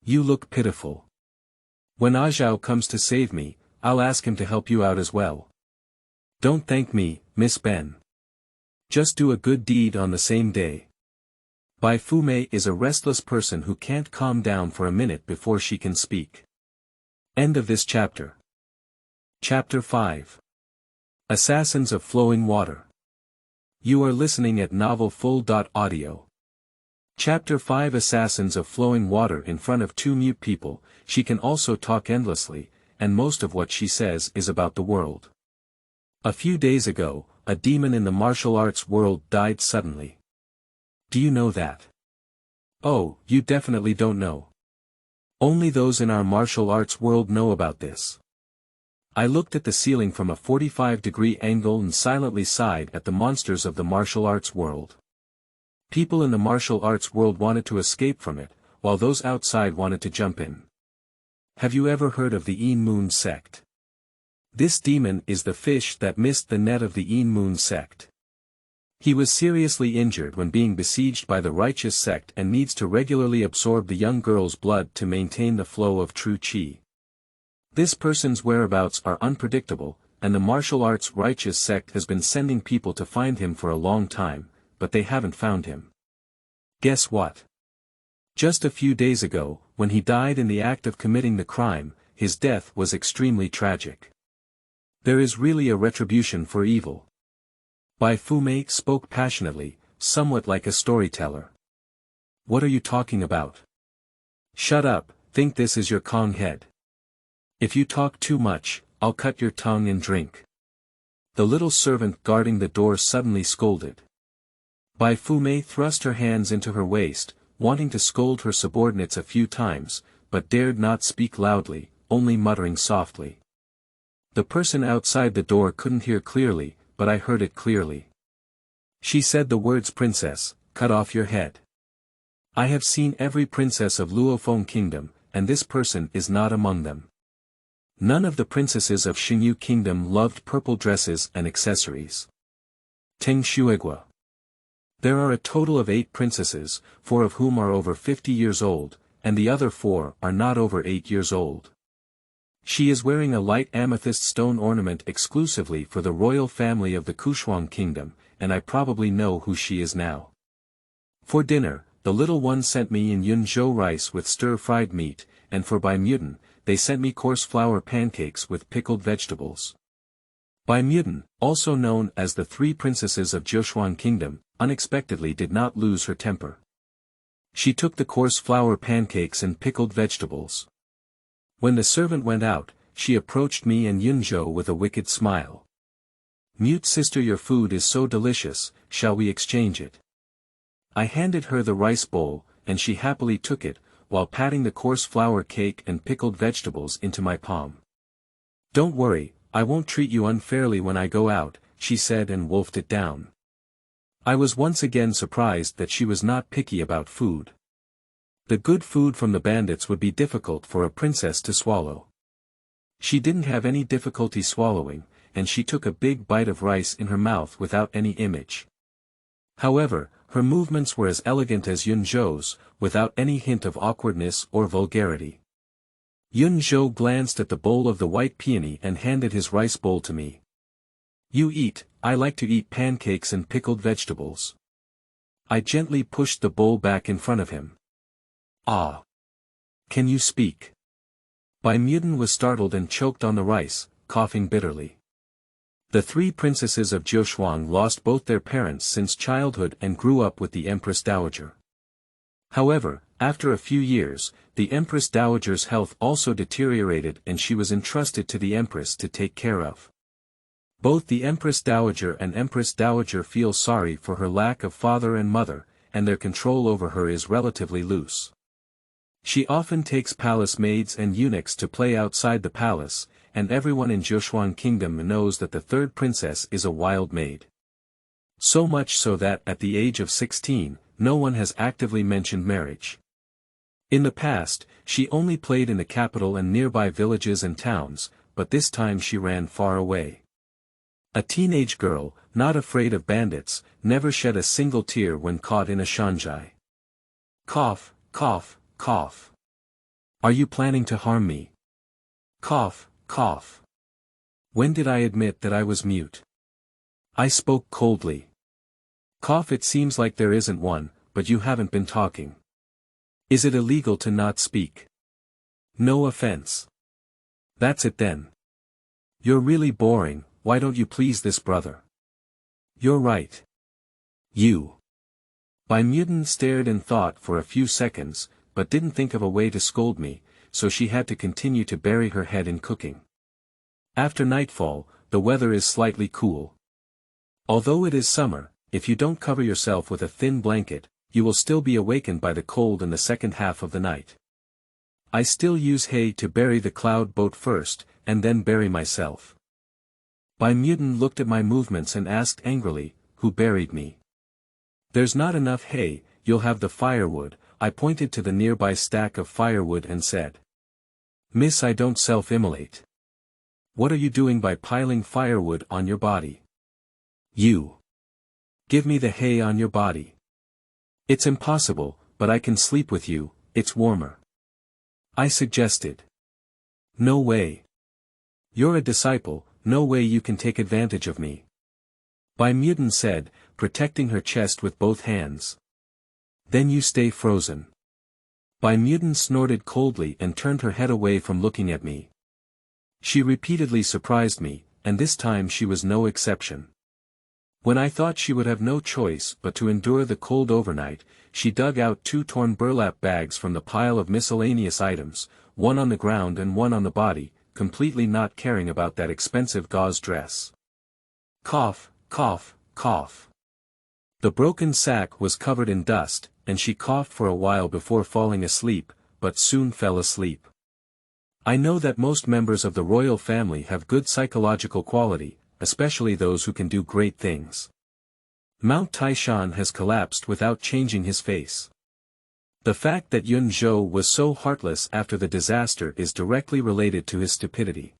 A: You look pitiful. When Zhao comes to save me, I'll ask him to help you out as well. Don't thank me, Miss Ben. Just do a good deed on the same day. Bai Fumei is a restless person who can't calm down for a minute before she can speak. End of this chapter. Chapter 5. Assassins of Flowing Water. You are listening at novelfull.audio. Chapter 5. Assassins of Flowing Water. In front of two mute people, she can also talk endlessly, and most of what she says is about the world. A few days ago, a demon in the martial arts world died suddenly. Do you know that? Oh, you definitely don't know. Only those in our martial arts world know about this. I looked at the ceiling from a 45-degree angle and silently sighed at the monsters of the martial arts world. People in the martial arts world wanted to escape from it, while those outside wanted to jump in. Have you ever heard of the Een Moon sect? This demon is the fish that missed the net of the Een Moon sect. He was seriously injured when being besieged by the righteous sect and needs to regularly absorb the young girl's blood to maintain the flow of true qi. This person's whereabouts are unpredictable, and the martial arts righteous sect has been sending people to find him for a long time, but they haven't found him. Guess what? Just a few days ago, when he died in the act of committing the crime, his death was extremely tragic. There is really a retribution for evil. Bai Fumei spoke passionately, somewhat like a storyteller. What are you talking about? Shut up, think this is your Kong head. If you talk too much, I'll cut your tongue and drink. The little servant guarding the door suddenly scolded. Bai Fumei thrust her hands into her waist, wanting to scold her subordinates a few times, but dared not speak loudly, only muttering softly. The person outside the door couldn't hear clearly, but I heard it clearly. She said the words princess, cut off your head. I have seen every princess of Luofeng Kingdom, and this person is not among them. None of the princesses of Xingyu Kingdom loved purple dresses and accessories. Teng Shuigua. There are a total of 8 princesses, 4 of whom are over 50 years old, and the other 4 are not over 8 years old. She is wearing a light amethyst stone ornament exclusively for the royal family of the Kushuang Kingdom, and I probably know who she is now. For dinner, the little one sent me in Yunzhou rice with stir-fried meat, and for Bai Muten, they sent me coarse flour pancakes with pickled vegetables. Bai Muten, also known as the 3 princesses of Jiushuan Kingdom, unexpectedly did not lose her temper. She took the coarse flour pancakes and pickled vegetables. When the servant went out, she approached me and Yunzhou with a wicked smile. Mute sister, your food is so delicious, shall we exchange it? I handed her the rice bowl, and she happily took it, while patting the coarse flour cake and pickled vegetables into my palm. "Don't worry, I won't treat you unfairly when I go out," she said and wolfed it down. I was once again surprised that she was not picky about food. The good food from the bandits would be difficult for a princess to swallow. She didn't have any difficulty swallowing, and she took a big bite of rice in her mouth without any image. However, her movements were as elegant as Yunzhou's, without any hint of awkwardness or vulgarity. Yunzhou glanced at the bowl of the white peony and handed his rice bowl to me. "You eat, I like to eat pancakes and pickled vegetables." I gently pushed the bowl back in front of him. "Ah! Can you speak?" Baimyuden was startled and choked on the rice, coughing bitterly. The three princesses of Jiushuang lost both their parents since childhood and grew up with the Empress Dowager. However, after a few years, the Empress Dowager's health also deteriorated and she was entrusted to the Empress to take care of. Both the Empress Dowager and Empress Dowager feel sorry for her lack of father and mother, and their control over her is relatively loose. She often takes palace maids and eunuchs to play outside the palace, and everyone in Jiushuang Kingdom knows that the third princess is a wild maid. So much so that at the age of 16, no one has actively mentioned marriage. In the past, she only played in the capital and nearby villages and towns, but this time she ran far away. A teenage girl, not afraid of bandits, never shed a single tear when caught in a shanzhai. Cough, cough, cough. Are you planning to harm me? Cough, cough. When did I admit that I was mute? I spoke coldly. Cough. It seems like there isn't one, but you haven't been talking. Is it illegal to not speak? No offense. That's it then. You're really boring, why don't you please this brother? You're right. You. Baimyuden stared in thought for a few seconds, but didn't think of a way to scold me, so she had to continue to bury her head in cooking. After nightfall, the weather is slightly cool. Although it is summer, if you don't cover yourself with a thin blanket, you will still be awakened by the cold in the second half of the night. I still use hay to bury the cloud boat first, and then bury myself. Baimyuden looked at my movements and asked angrily, "Who buried me?" "There's not enough hay, you'll have the firewood." I pointed to the nearby stack of firewood and said. "Miss, I don't self-immolate." "What are you doing by piling firewood on your body?" "You. Give me the hay on your body." "It's impossible, but I can sleep with you, it's warmer." I suggested. "No way. You're a disciple, no way you can take advantage of me." Baimyuden said, protecting her chest with both hands. "Then you stay frozen." Baimyuden snorted coldly and turned her head away from looking at me. She repeatedly surprised me, and this time she was no exception. When I thought she would have no choice but to endure the cold overnight, she dug out 2 torn burlap bags from the pile of miscellaneous items, one on the ground and one on the body, completely not caring about that expensive gauze dress. Cough, cough, cough. The broken sack was covered in dust, and she coughed for a while before falling asleep, but soon fell asleep. I know that most members of the royal family have good psychological quality, especially those who can do great things. Mount Taishan has collapsed without changing his face. The fact that Yunzhou was so heartless after the disaster is directly related to his stupidity.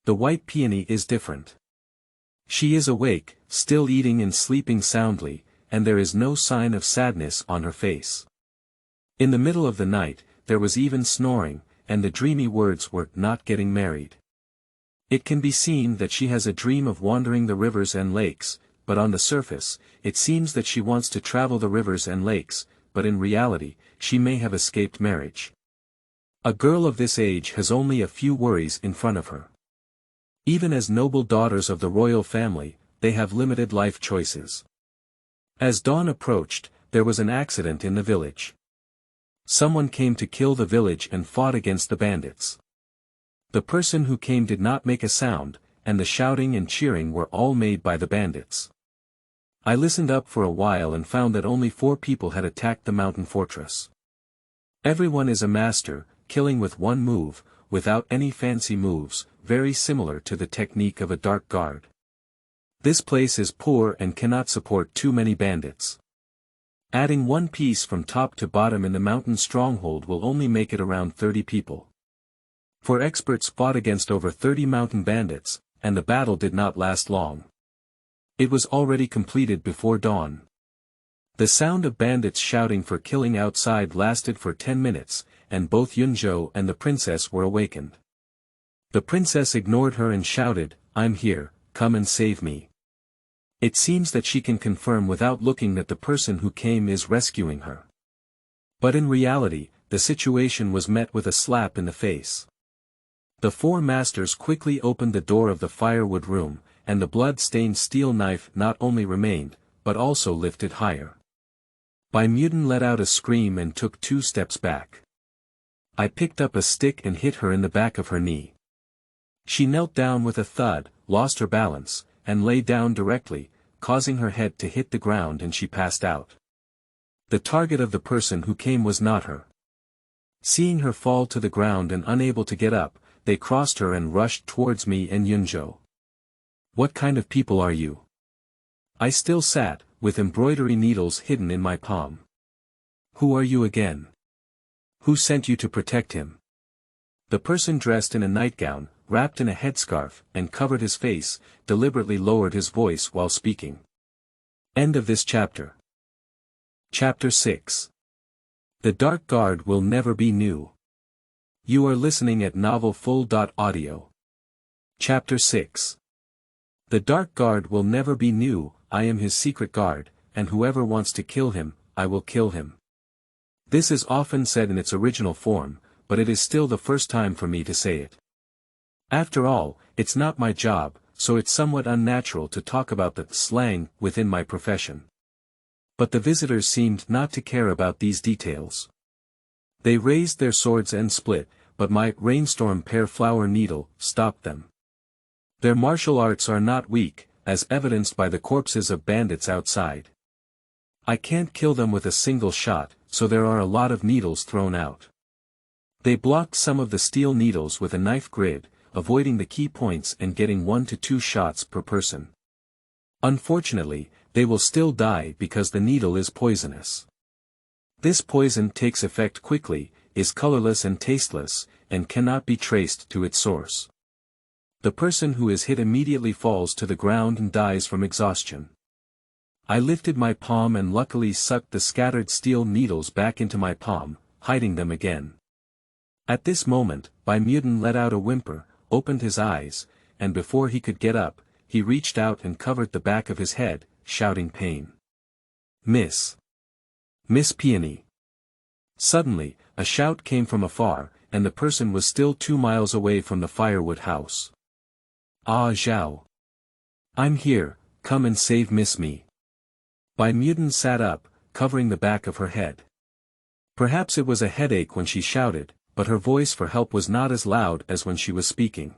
A: The white peony is different. She is awake, still eating and sleeping soundly, and there is no sign of sadness on her face. In the middle of the night, there was even snoring, and the dreamy words were "not getting married." It can be seen that she has a dream of wandering the rivers and lakes, but on the surface, it seems that she wants to travel the rivers and lakes, but in reality, she may have escaped marriage. A girl of this age has only a few worries in front of her. Even as noble daughters of the royal family, they have limited life choices. As dawn approached, there was an accident in the village. Someone came to kill the village and fought against the bandits. The person who came did not make a sound, and the shouting and cheering were all made by the bandits. I listened up for a while and found that only 4 people had attacked the mountain fortress. Everyone is a master, killing with one move, without any fancy moves, very similar to the technique of a dark guard. This place is poor and cannot support too many bandits. Adding one piece from top to bottom in the mountain stronghold will only make it around 30 people. 4 experts fought against over 30 mountain bandits, and the battle did not last long. It was already completed before dawn. The sound of bandits shouting for killing outside lasted for 10 minutes, and both Yunzhou and the princess were awakened. The princess ignored her and shouted, "I'm here, come and save me." It seems that she can confirm without looking that the person who came is rescuing her. But in reality, the situation was met with a slap in the face. The 4 masters quickly opened the door of the firewood room, and the blood-stained steel knife not only remained, but also lifted higher. Bai Muden let out a scream and took 2 steps back. I picked up a stick and hit her in the back of her knee. She knelt down with a thud, lost her balance, and lay down directly, causing her head to hit the ground, and she passed out. The target of the person who came was not her. Seeing her fall to the ground and unable to get up, they crossed her and rushed towards me and Yunzhou. "What kind of people are you?" I still sat, with embroidery needles hidden in my palm. "Who are you again? Who sent you to protect him?" The person dressed in a nightgown, wrapped in a headscarf, and covered his face, deliberately lowered his voice while speaking. End of this chapter. Chapter 6. The Dark Guard Will Never Be New. You are listening at novelfull.audio. Chapter 6. The Dark Guard will never be new, I am his secret guard, and whoever wants to kill him, I will kill him. This is often said in its original form, but it is still the first time for me to say it. After all, it's not my job, so it's somewhat unnatural to talk about the slang within my profession. But the visitors seemed not to care about these details. They raised their swords and split, but my rainstorm pear flower needle stopped them. Their martial arts are not weak, as evidenced by the corpses of bandits outside. I can't kill them with a single shot, so there are a lot of needles thrown out. They blocked some of the steel needles with a knife grid, avoiding the key points and getting 1 to 2 shots per person. Unfortunately, they will still die because the needle is poisonous. This poison takes effect quickly, is colorless and tasteless, and cannot be traced to its source. The person who is hit immediately falls to the ground and dies from exhaustion. I lifted my palm and luckily sucked the scattered steel needles back into my palm, hiding them again. At this moment, Bai Muden let out a whimper, opened his eyes, and before he could get up, he reached out and covered the back of his head, shouting pain. Miss Peony. Suddenly, a shout came from afar, and the person was still 2 miles away from the firewood house. "Ah Zhao. I'm here, come and save Miss Me." Bai Muden sat up, covering the back of her head. Perhaps it was a headache when she shouted, but her voice for help was not as loud as when she was speaking.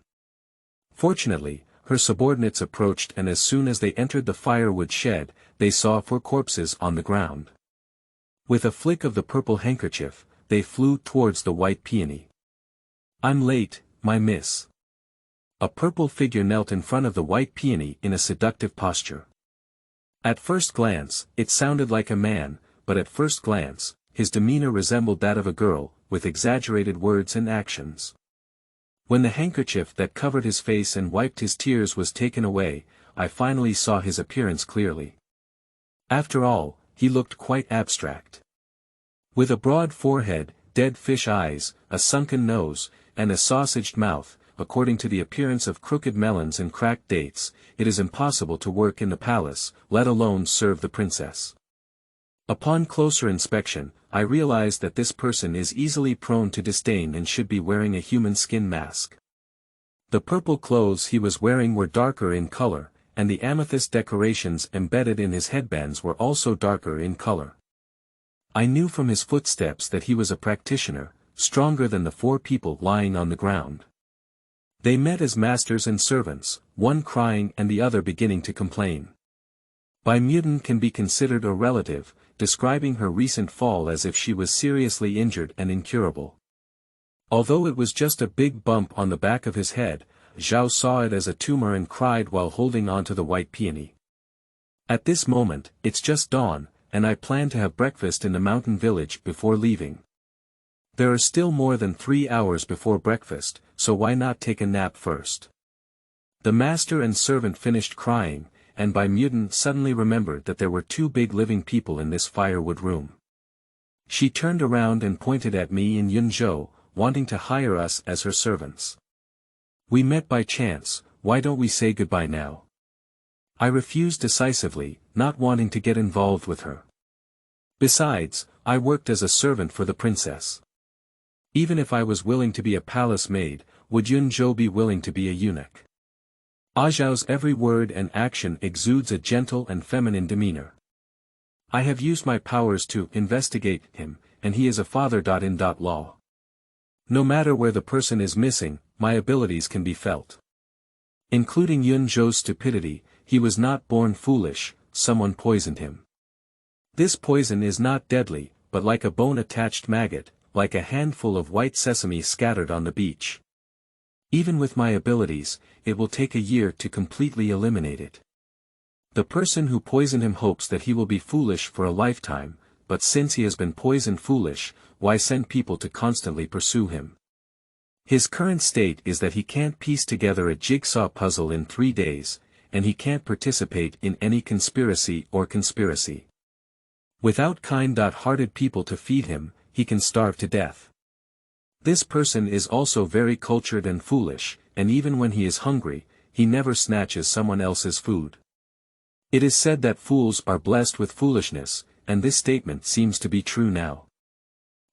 A: Fortunately, her subordinates approached, and as soon as they entered the firewood shed, they saw 4 corpses on the ground. With a flick of the purple handkerchief, they flew towards the white peony. "I'm late, my miss." A purple figure knelt in front of the white peony in a seductive posture. At first glance, it sounded like a man, but at first glance, his demeanor resembled that of a girl, with exaggerated words and actions. When the handkerchief that covered his face and wiped his tears was taken away, I finally saw his appearance clearly. After all, he looked quite abstract. With a broad forehead, dead fish eyes, a sunken nose, and a sausaged mouth, according to the appearance of crooked melons and cracked dates, it is impossible to work in the palace, let alone serve the princess. Upon closer inspection, I realized that this person is easily prone to disdain and should be wearing a human skin mask. The purple clothes he was wearing were darker in color, and the amethyst decorations embedded in his headbands were also darker in color. I knew from his footsteps that he was a practitioner, stronger than the 4 people lying on the ground. They met as masters and servants, one crying and the other beginning to complain. By mutant can be considered a relative, describing her recent fall as if she was seriously injured and incurable. Although it was just a big bump on the back of his head, Zhao saw it as a tumor and cried while holding onto the white peony. At this moment, it's just dawn, and I plan to have breakfast in the mountain village before leaving. There are still more than 3 hours before breakfast, so why not take a nap first? The master and servant finished crying, and Bai Mutant suddenly remembered that there were 2 big living people in this firewood room. She turned around and pointed at me and Yunzhou, wanting to hire us as her servants. We met by chance, why don't we say goodbye now? I refused decisively, not wanting to get involved with her. Besides, I worked as a servant for the princess. Even if I was willing to be a palace maid, would Yunzhou be willing to be a eunuch? Zhao's every word and action exudes a gentle and feminine demeanor. I have used my powers to investigate him, and he is a father.in.law. No matter where the person is missing, my abilities can be felt. Including Yunzhou's stupidity, he was not born foolish, someone poisoned him. This poison is not deadly, but like a bone-attached maggot, like a handful of white sesame scattered on the beach. Even with my abilities, it will take a year to completely eliminate it. The person who poisoned him hopes that he will be foolish for a lifetime, but since he has been poisoned foolish, why send people to constantly pursue him? His current state is that he can't piece together a jigsaw puzzle in 3 days, and he can't participate in any conspiracy. Without kind-hearted people to feed him, he can starve to death. This person is also very cultured and foolish, and even when he is hungry, he never snatches someone else's food. It is said that fools are blessed with foolishness, and this statement seems to be true now.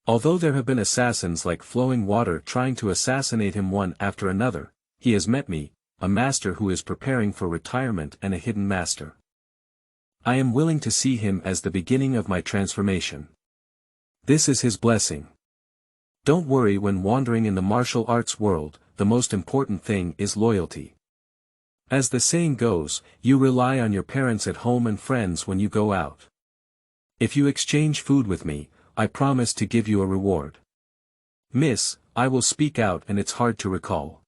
A: Although there have been assassins like flowing water trying to assassinate him one after another, he has met me, a master who is preparing for retirement and a hidden master. I am willing to see him as the beginning of my transformation. This is his blessing. Don't worry when wandering in the martial arts world, the most important thing is loyalty. As the saying goes, you rely on your parents at home and friends when you go out. If you exchange food with me, I promise to give you a reward. Miss, I will speak out and it's hard to recall.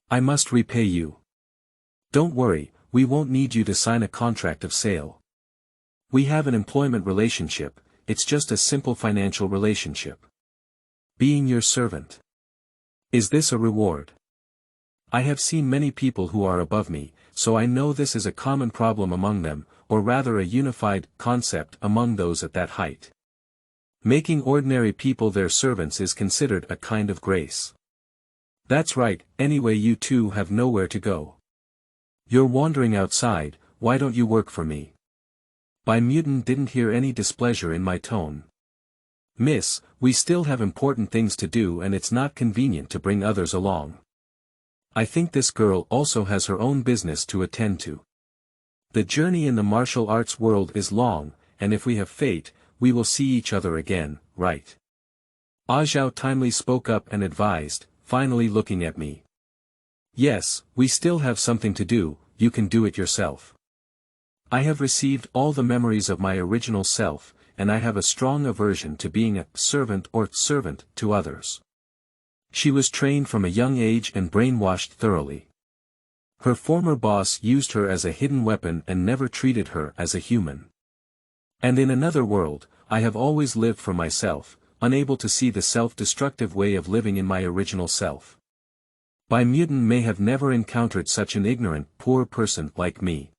A: I must repay you. Don't worry, we won't need you to sign a contract of sale. We have an employment relationship, it's just a simple financial relationship. Being your servant. Is this a reward? I have seen many people who are above me, so I know this is a common problem among them, or rather a unified concept among those at that height. Making ordinary people their servants is considered a kind of grace. That's right, anyway you two have nowhere to go. You're wandering outside, why don't you work for me? Bai Mutant didn't hear any displeasure in my tone. Miss, we still have important things to do and it's not convenient to bring others along. I think this girl also has her own business to attend to. The journey in the martial arts world is long, and if we have fate, we will see each other again, right? Zhao timely spoke up and advised, finally looking at me. Yes, we still have something to do, you can do it yourself. I have received all the memories of my original self, and I have a strong aversion to being a servant to others. She was trained from a young age and brainwashed thoroughly. Her former boss used her as a hidden weapon and never treated her as a human. And in another world, I have always lived for myself, unable to see the self-destructive way of living in my original self. Bai Mutant may have never encountered such an ignorant, poor person like me.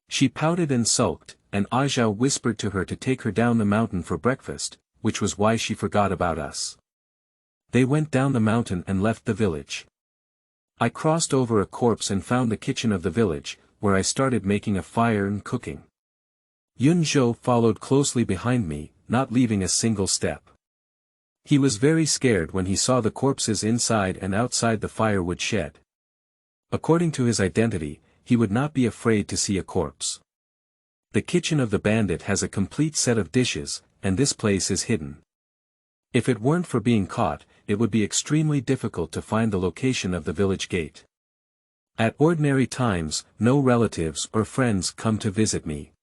A: She pouted and sulked, and Zhao whispered to her to take her down the mountain for breakfast, which was why she forgot about us. They went down the mountain and left the village. I crossed over a corpse and found the kitchen of the village, where I started making a fire and cooking. Yunzhou followed closely behind me, not leaving a single step. He was very scared when he saw the corpses inside and outside the firewood shed. According to his identity, he would not be afraid to see a corpse. The kitchen of the bandit has a complete set of dishes, and this place is hidden. If it weren't for being caught, it would be extremely difficult to find the location of the village gate. At ordinary times, no relatives or friends come to visit me.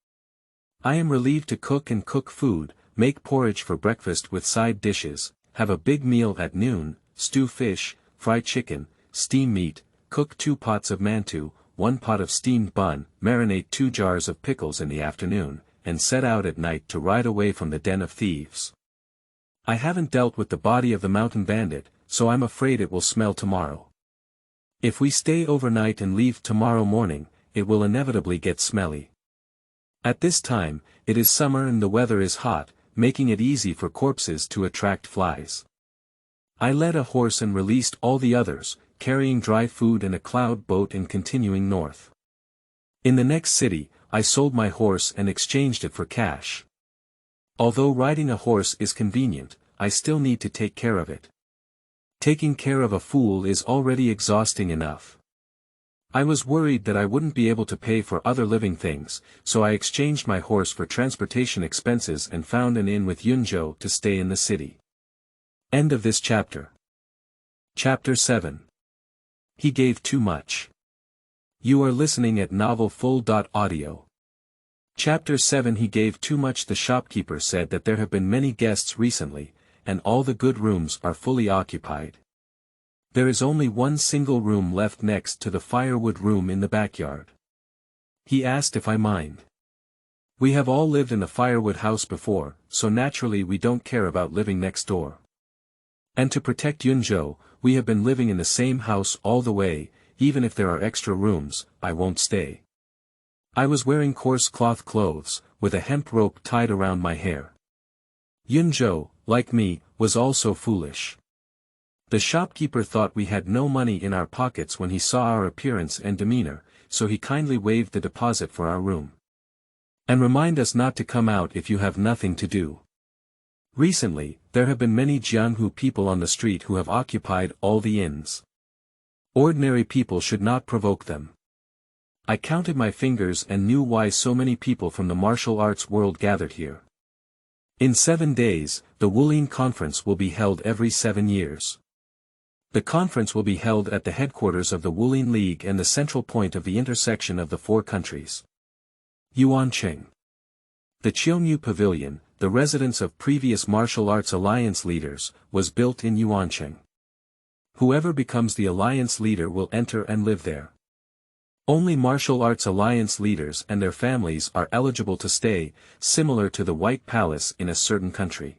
A: I am relieved to cook and cook food, make porridge for breakfast with side dishes, have a big meal at noon, stew fish, fry chicken, steam meat, cook 2 pots of mantou, 1 pot of steamed bun, marinate 2 jars of pickles in the afternoon, and set out at night to ride away from the den of thieves. I haven't dealt with the body of the mountain bandit, so I'm afraid it will smell tomorrow. If we stay overnight and leave tomorrow morning, it will inevitably get smelly. At this time, it is summer and the weather is hot, making it easy for corpses to attract flies. I led a horse and released all the others, carrying dry food and a cloud boat and continuing north. In the next city, I sold my horse and exchanged it for cash. Although riding a horse is convenient, I still need to take care of it. Taking care of a fool is already exhausting enough. I was worried that I wouldn't be able to pay for other living things, so I exchanged my horse for transportation expenses and found an inn with Yunzhou to stay in the city. End of this chapter. Chapter 7. He gave too much. You are listening at novelfull.audio. Chapter 7. He gave too much. The shopkeeper said that there have been many guests recently, and all the good rooms are fully occupied. There is only one single room left next to the firewood room in the backyard. He asked if I mind. We have all lived in a firewood house before, so naturally we don't care about living next door. And to protect Yunzhou, we have been living in the same house all the way. Even if there are extra rooms, I won't stay. I was wearing coarse cloth clothes, with a hemp rope tied around my hair. Yunzhou, like me, was also foolish. The shopkeeper thought we had no money in our pockets when he saw our appearance and demeanor, so he kindly waived the deposit for our room. And remind us not to come out if you have nothing to do. Recently, there have been many Jianghu people on the street who have occupied all the inns. Ordinary people should not provoke them. I counted my fingers and knew why so many people from the martial arts world gathered here. In 7 days, the Wulin Conference will be held every 7 years. The conference will be held at the headquarters of the Wulin League and the central point of the intersection of the 4 countries. Yuanqing. The Qiongyu Pavilion, the residence of previous martial arts alliance leaders, was built in Yuanqing. Whoever becomes the alliance leader will enter and live there. Only martial arts alliance leaders and their families are eligible to stay, similar to the White Palace in a certain country.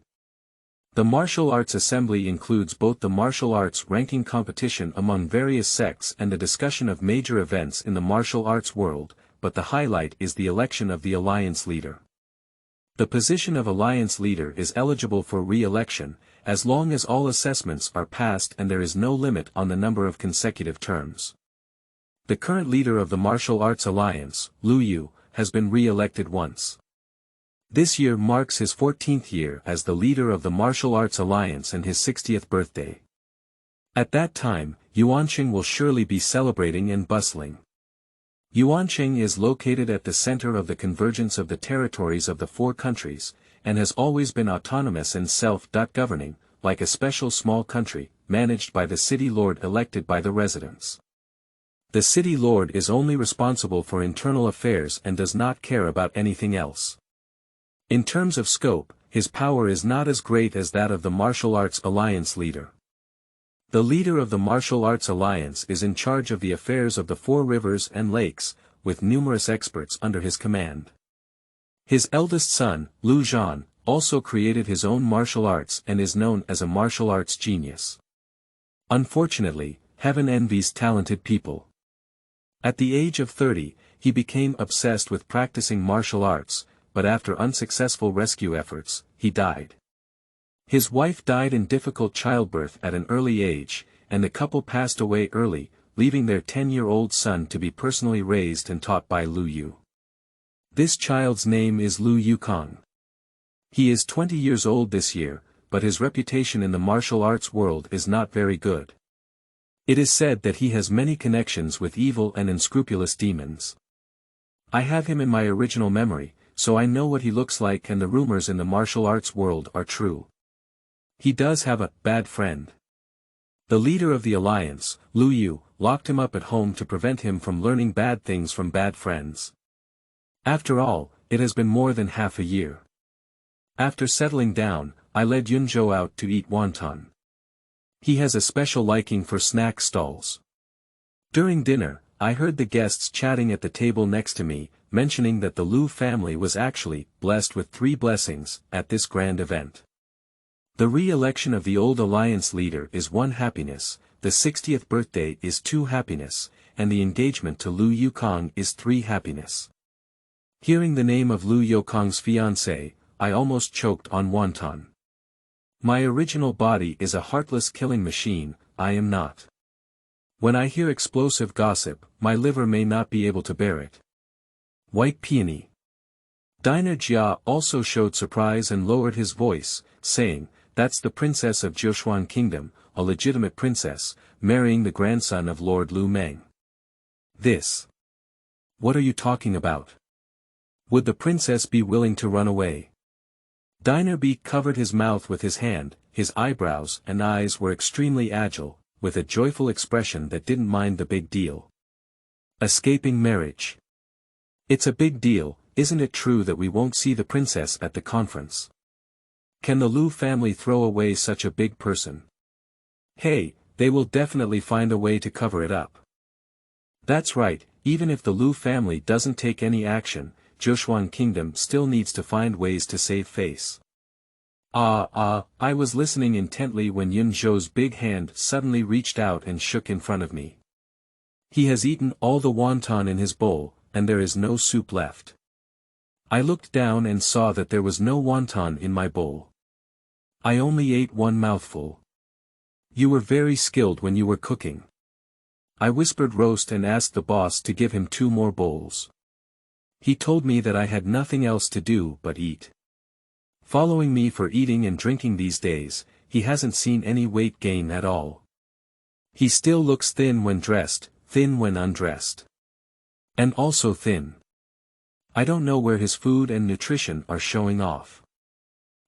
A: The martial arts assembly includes both the martial arts ranking competition among various sects and the discussion of major events in the martial arts world, but the highlight is the election of the alliance leader. The position of alliance leader is eligible for re-election, as long as all assessments are passed and there is no limit on the number of consecutive terms. The current leader of the Martial Arts Alliance, Lu Yu, has been re-elected once. This year marks his 14th year as the leader of the Martial Arts Alliance and his 60th birthday. At that time, Yuanqing will surely be celebrating and bustling. Yuanqing is located at the center of the convergence of the territories of the 4 countries, and has always been autonomous and self-governing, like a special small country, managed by the city lord elected by the residents. The city lord is only responsible for internal affairs and does not care about anything else. In terms of scope, his power is not as great as that of the Martial Arts Alliance leader. The leader of the Martial Arts Alliance is in charge of the affairs of the 4 rivers and lakes, with numerous experts under his command. His eldest son, Lu Zhan, also created his own martial arts and is known as a martial arts genius. Unfortunately, heaven envies talented people. At the age of 30, he became obsessed with practicing martial arts, but after unsuccessful rescue efforts, he died. His wife died in difficult childbirth at an early age, and the couple passed away early, leaving their 10-year-old son to be personally raised and taught by Lu Yu. This child's name is Lu Yukong. He is 20 years old this year, but his reputation in the martial arts world is not very good. It is said that he has many connections with evil and unscrupulous demons. I have him in my original memory, so I know what he looks like, and the rumors in the martial arts world are true. He does have a bad friend. The leader of the alliance, Lu Yu, locked him up at home to prevent him from learning bad things from bad friends. After all, it has been more than half a year. After settling down, I led Yunjo out to eat wonton. He has a special liking for snack stalls. During dinner, I heard the guests chatting at the table next to me, mentioning that the Liu family was actually blessed with 3 blessings at this grand event. The re-election of the old alliance leader is 1 happiness, the 60th birthday is 2 happiness, and the engagement to Liu Yukong is 3 happiness. Hearing the name of Liu Yukong's fiancé, I almost choked on wonton. My original body is a heartless killing machine, I am not. When I hear explosive gossip, my liver may not be able to bear it. White peony. Diner Jia also showed surprise and lowered his voice, saying, "That's the princess of Jiushuan Kingdom, a legitimate princess, marrying the grandson of Lord Lu Meng." This. What are you talking about? Would the princess be willing to run away? Diner B covered his mouth with his hand, his eyebrows and eyes were extremely agile, with a joyful expression that didn't mind the big deal. Escaping marriage. It's a big deal, isn't it true that we won't see the princess at the conference? Can the Liu family throw away such a big person? Hey, they will definitely find a way to cover it up. That's right, even if the Liu family doesn't take any action, Jiushuan Kingdom still needs to find ways to save face. I was listening intently when Yun Zhou's big hand suddenly reached out and shook in front of me. He has eaten all the wonton in his bowl, and there is no soup left. I looked down and saw that there was no wonton in my bowl. I only ate 1 mouthful. You were very skilled when you were cooking. I whispered roast and asked the boss to give him 2 more bowls. He told me that I had nothing else to do but eat. Following me for eating and drinking these days, he hasn't seen any weight gain at all. He still looks thin when dressed, thin when undressed. And also thin. I don't know where his food and nutrition are showing off.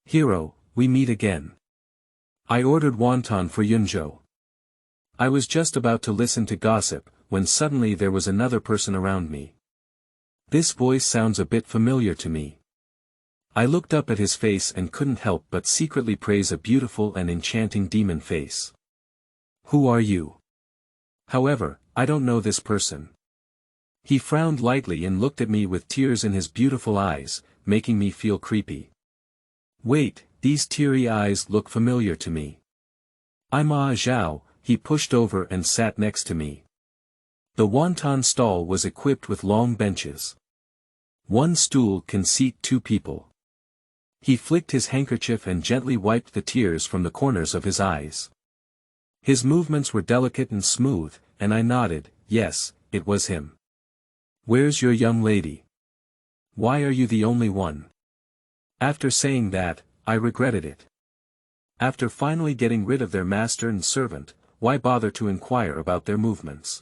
A: Hero, we meet again. I ordered wonton for Yunzhou. I was just about to listen to gossip, when suddenly there was another person around me. This voice sounds a bit familiar to me. I looked up at his face and couldn't help but secretly praise a beautiful and enchanting demon face. Who are you? However, I don't know this person. He frowned lightly and looked at me with tears in his beautiful eyes, making me feel creepy. Wait, these teary eyes look familiar to me. I'm Ah Zhao. He pushed over and sat next to me. The wonton stall was equipped with long benches. 1 stool can seat 2 people. He flicked his handkerchief and gently wiped the tears from the corners of his eyes. His movements were delicate and smooth, and I nodded, yes, it was him. Where's your young lady? Why are you the only one? After saying that, I regretted it. After finally getting rid of their master and servant, why bother to inquire about their movements?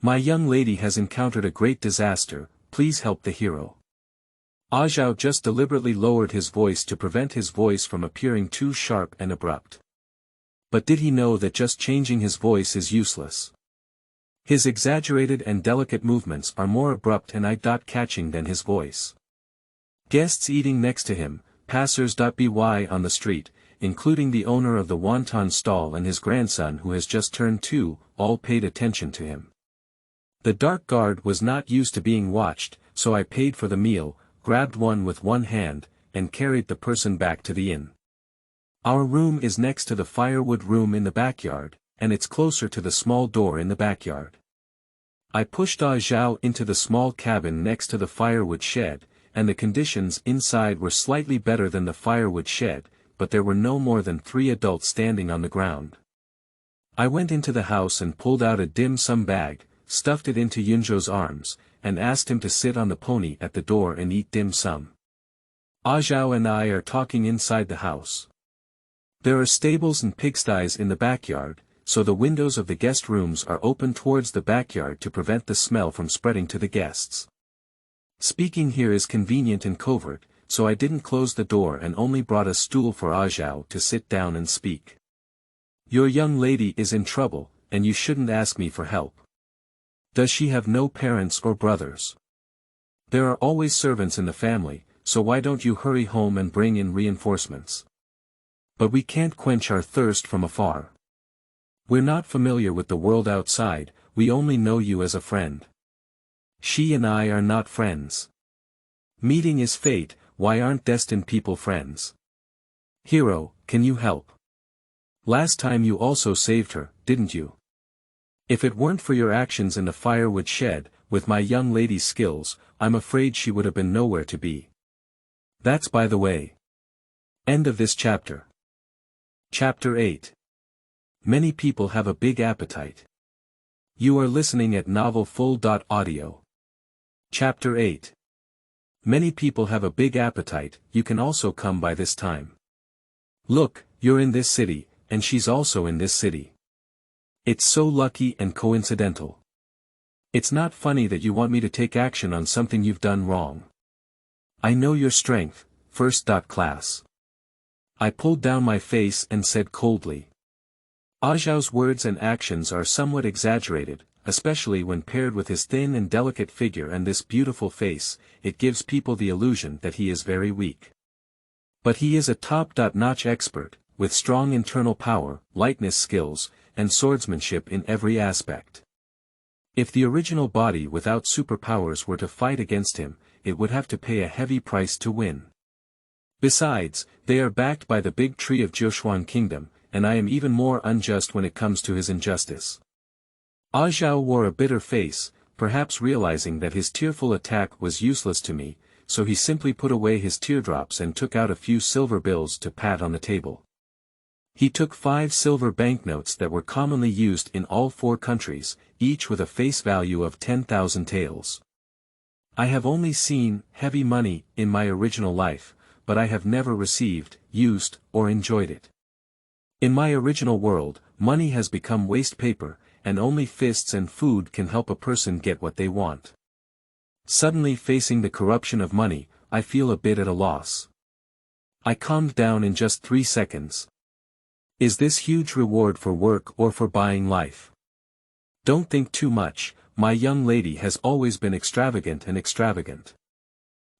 A: My young lady has encountered a great disaster, please help the hero. Ah Zhao just deliberately lowered his voice to prevent his voice from appearing too sharp and abrupt. But did he know that just changing his voice is useless? His exaggerated and delicate movements are more abrupt and eye-catching than his voice. Guests eating next to him, passers-by on the street, including the owner of the wonton stall and his grandson who has just turned 2, all paid attention to him. The dark guard was not used to being watched, so I paid for the meal, grabbed one with 1 hand, and carried the person back to the inn. Our room is next to the firewood room in the backyard, and it's closer to the small door in the backyard. I pushed Ah Zhao into the small cabin next to the firewood shed, and the conditions inside were slightly better than the firewood shed, but there were no more than 3 adults standing on the ground. I went into the house and pulled out a dim sum bag, stuffed it into Yunzhou's arms, and asked him to sit on the pony at the door and eat dim sum. Ah Zhao and I are talking inside the house. There are stables and pigsties in the backyard, so the windows of the guest rooms are open towards the backyard to prevent the smell from spreading to the guests. Speaking here is convenient and covert, so I didn't close the door and only brought a stool for Ah Zhao to sit down and speak. Your young lady is in trouble, and you shouldn't ask me for help. Does she have no parents or brothers? There are always servants in the family, so why don't you hurry home and bring in reinforcements? But we can't quench our thirst from afar. We're not familiar with the world outside, we only know you as a friend. She and I are not friends. Meeting is fate, why aren't destined people friends? Hero, can you help? Last time you also saved her, didn't you? If it weren't for your actions in the firewood shed, with my young lady's skills, I'm afraid she would have been nowhere to be. That's by the way. End of this chapter. Chapter 8. Many people have a big appetite. You are listening at novelfull.audio. Chapter 8. Many people have a big appetite, you can also come by this time. Look, you're in this city, and she's also in this city. It's so lucky and coincidental. It's not funny that you want me to take action on something you've done wrong. I know your strength, first class. I pulled down my face and said coldly. Ajao's words and actions are somewhat exaggerated, especially when paired with his thin and delicate figure and this beautiful face, it gives people the illusion that he is very weak. But he is a top-notch expert, with strong internal power, lightness skills, and swordsmanship in every aspect. If the original body without superpowers were to fight against him, it would have to pay a heavy price to win. Besides, they are backed by the big tree of Joshuan Kingdom, and I am even more unjust when it comes to his injustice. Ajao wore a bitter face, perhaps realizing that his tearful attack was useless to me, so he simply put away his teardrops and took out a few silver bills to pat on the table. He took 5 silver banknotes that were commonly used in all 4 countries, each with a face value of 10,000 taels. I have only seen heavy money in my original life, but I have never received, used, or enjoyed it. In my original world, money has become waste paper, and only fists and food can help a person get what they want. Suddenly facing the corruption of money, I feel a bit at a loss. I calmed down in just 3 seconds. Is this huge reward for work or for buying life? Don't think too much, my young lady has always been extravagant and extravagant.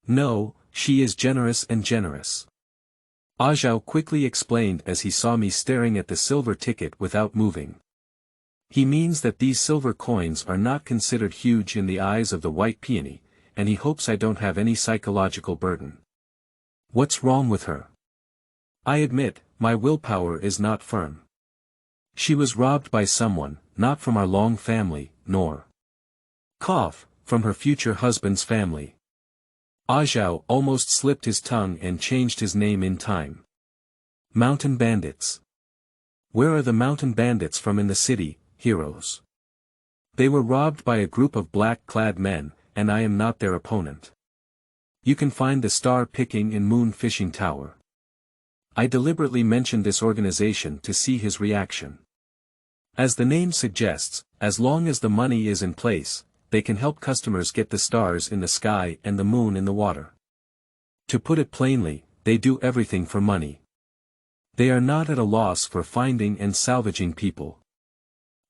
A: No, she is generous and generous. Ajao quickly explained as he saw me staring at the silver ticket without moving. He means that these silver coins are not considered huge in the eyes of the white peony, and he hopes I don't have any psychological burden. What's wrong with her? I admit, my willpower is not firm. She was robbed by someone, not from our long family, nor from her future husband's family. Ajao almost slipped his tongue and changed his name in time. Mountain bandits. Where are the mountain bandits from in the city, heroes? They were robbed by a group of black-clad men, and I am not their opponent. You can find the star-picking and moon-fishing tower. I deliberately mentioned this organization to see his reaction. As the name suggests, as long as the money is in place, they can help customers get the stars in the sky and the moon in the water. To put it plainly, they do everything for money. They are not at a loss for finding and salvaging people.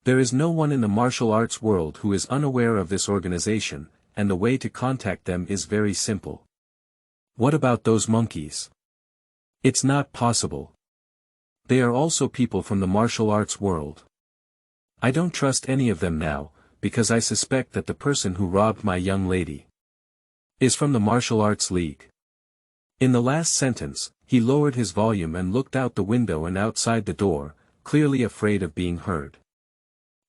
A: There is no one in the martial arts world who is unaware of this organization, and the way to contact them is very simple. What about those monkeys? It's not possible. They are also people from the martial arts world. I don't trust any of them now, because I suspect that the person who robbed my young lady is from the martial arts league. In the last sentence, he lowered his volume and looked out the window and outside the door, clearly afraid of being heard.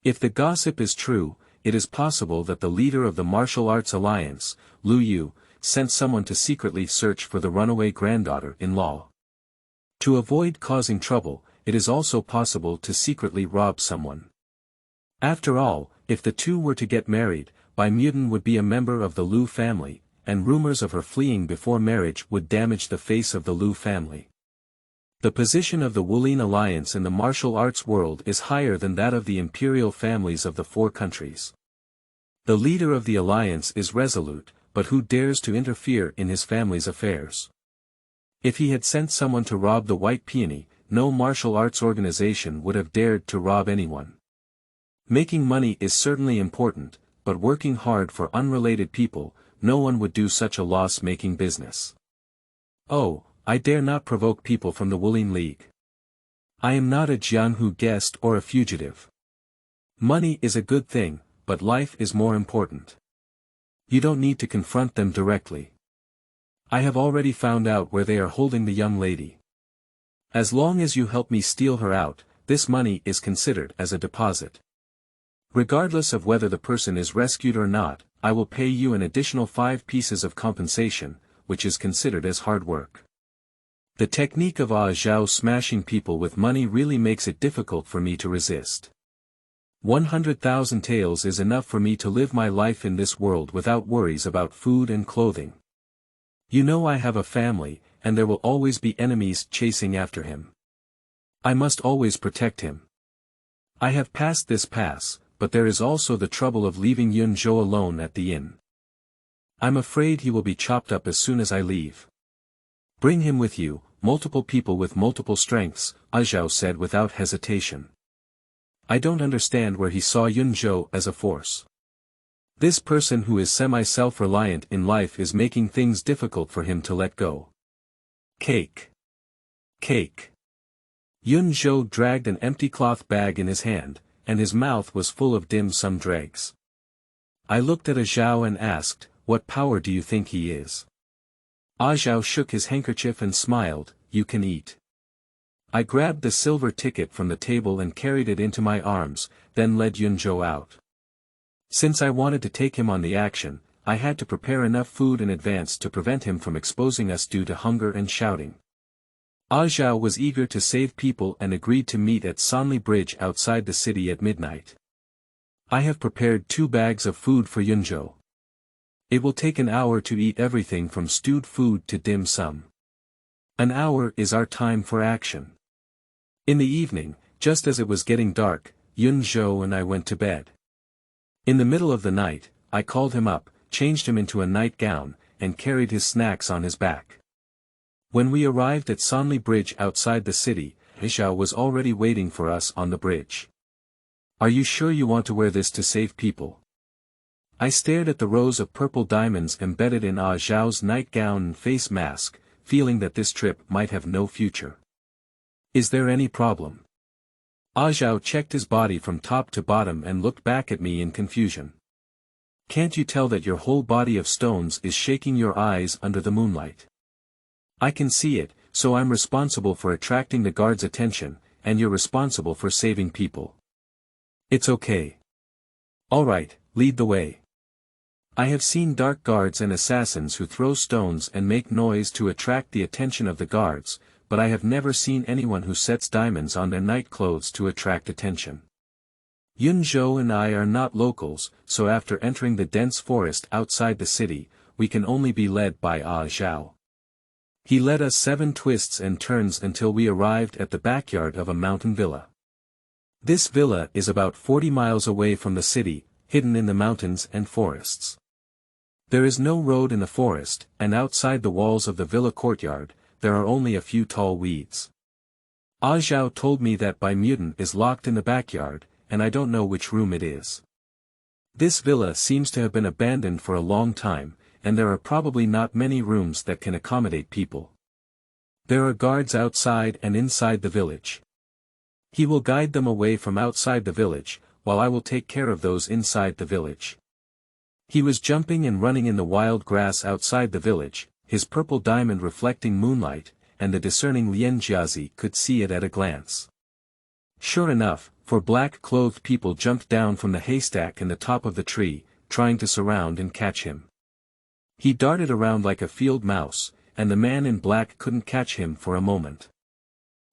A: If the gossip is true, it is possible that the leader of the Martial Arts Alliance, Lu Yu, sent someone to secretly search for the runaway granddaughter-in-law. To avoid causing trouble, it is also possible to secretly rob someone. After all, if the two were to get married, Bai Muden would be a member of the Lu family, and rumors of her fleeing before marriage would damage the face of the Lu family. The position of the Wulin alliance in the martial arts world is higher than that of the imperial families of the 4 countries. The leader of the alliance is resolute, but who dares to interfere in his family's affairs? If he had sent someone to rob the White Peony, no martial arts organization would have dared to rob anyone. Making money is certainly important, but working hard for unrelated people, no one would do such a loss-making business. Oh, I dare not provoke people from the Wooling League. I am not a Jianghu guest or a fugitive. Money is a good thing, but life is more important. You don't need to confront them directly. I have already found out where they are holding the young lady. As long as you help me steal her out, this money is considered as a deposit. Regardless of whether the person is rescued or not, I will pay you an additional 5 pieces of compensation, which is considered as hard work. The technique of Zhao smashing people with money really makes it difficult for me to resist. 100,000 taels is enough for me to live my life in this world without worries about food and clothing. You know I have a family, and there will always be enemies chasing after him. I must always protect him. I have passed this pass, but there is also the trouble of leaving Yun Zhou alone at the inn. I'm afraid he will be chopped up as soon as I leave. Bring him with you, multiple people with multiple strengths, Zhao said without hesitation. I don't understand where he saw Yun Zhou as a force. This person who is semi-self-reliant in life is making things difficult for him to let go. Cake. Cake. Yun Zhou dragged an empty cloth bag in his hand, and his mouth was full of dim sum dregs. I looked at Zhao and asked, what power do you think he is? Zhao shook his handkerchief and smiled, you can eat. I grabbed the silver ticket from the table and carried it into my arms, then led Yun Zhou out. Since I wanted to take him on the action, I had to prepare enough food in advance to prevent him from exposing us due to hunger and shouting. Zhao was eager to save people and agreed to meet at Sanli Bridge outside the city at midnight. I have prepared 2 bags of food for Yun Zhou. It will take an hour to eat everything from stewed food to dim sum. An hour is our time for action. In the evening, just as it was getting dark, Yun Zhou and I went to bed. In the middle of the night, I called him up, changed him into a nightgown, and carried his snacks on his back. When we arrived at Sanli Bridge outside the city, Zhao was already waiting for us on the bridge. Are you sure you want to wear this to save people? I stared at the rows of purple diamonds embedded in Zhao's nightgown and face mask, feeling that this trip might have no future. Is there any problem? Zhao checked his body from top to bottom and looked back at me in confusion. Can't you tell that your whole body of stones is shaking your eyes under the moonlight? I can see it, so I'm responsible for attracting the guards' attention, and you're responsible for saving people. It's okay. Alright, lead the way. I have seen dark guards and assassins who throw stones and make noise to attract the attention of the guards, but I have never seen anyone who sets diamonds on their night clothes to attract attention. Yun Zhou and I are not locals, so after entering the dense forest outside the city, we can only be led by Zhao. He led us 7 twists and turns until we arrived at the backyard of a mountain villa. This villa is about 40 miles away from the city, hidden in the mountains and forests. There is no road in the forest, and outside the walls of the villa courtyard, there are only a few tall weeds. Zhao told me that Bai Mutant is locked in the backyard, and I don't know which room it is. This villa seems to have been abandoned for a long time, and there are probably not many rooms that can accommodate people. There are guards outside and inside the village. He will guide them away from outside the village, while I will take care of those inside the village. He was jumping and running in the wild grass outside the village, his purple diamond reflecting moonlight, and the discerning Lian Jiazi could see it at a glance. Sure enough, 4 black-clothed people jumped down from the haystack in the top of the tree, trying to surround and catch him. He darted around like a field mouse, and the man in black couldn't catch him for a moment.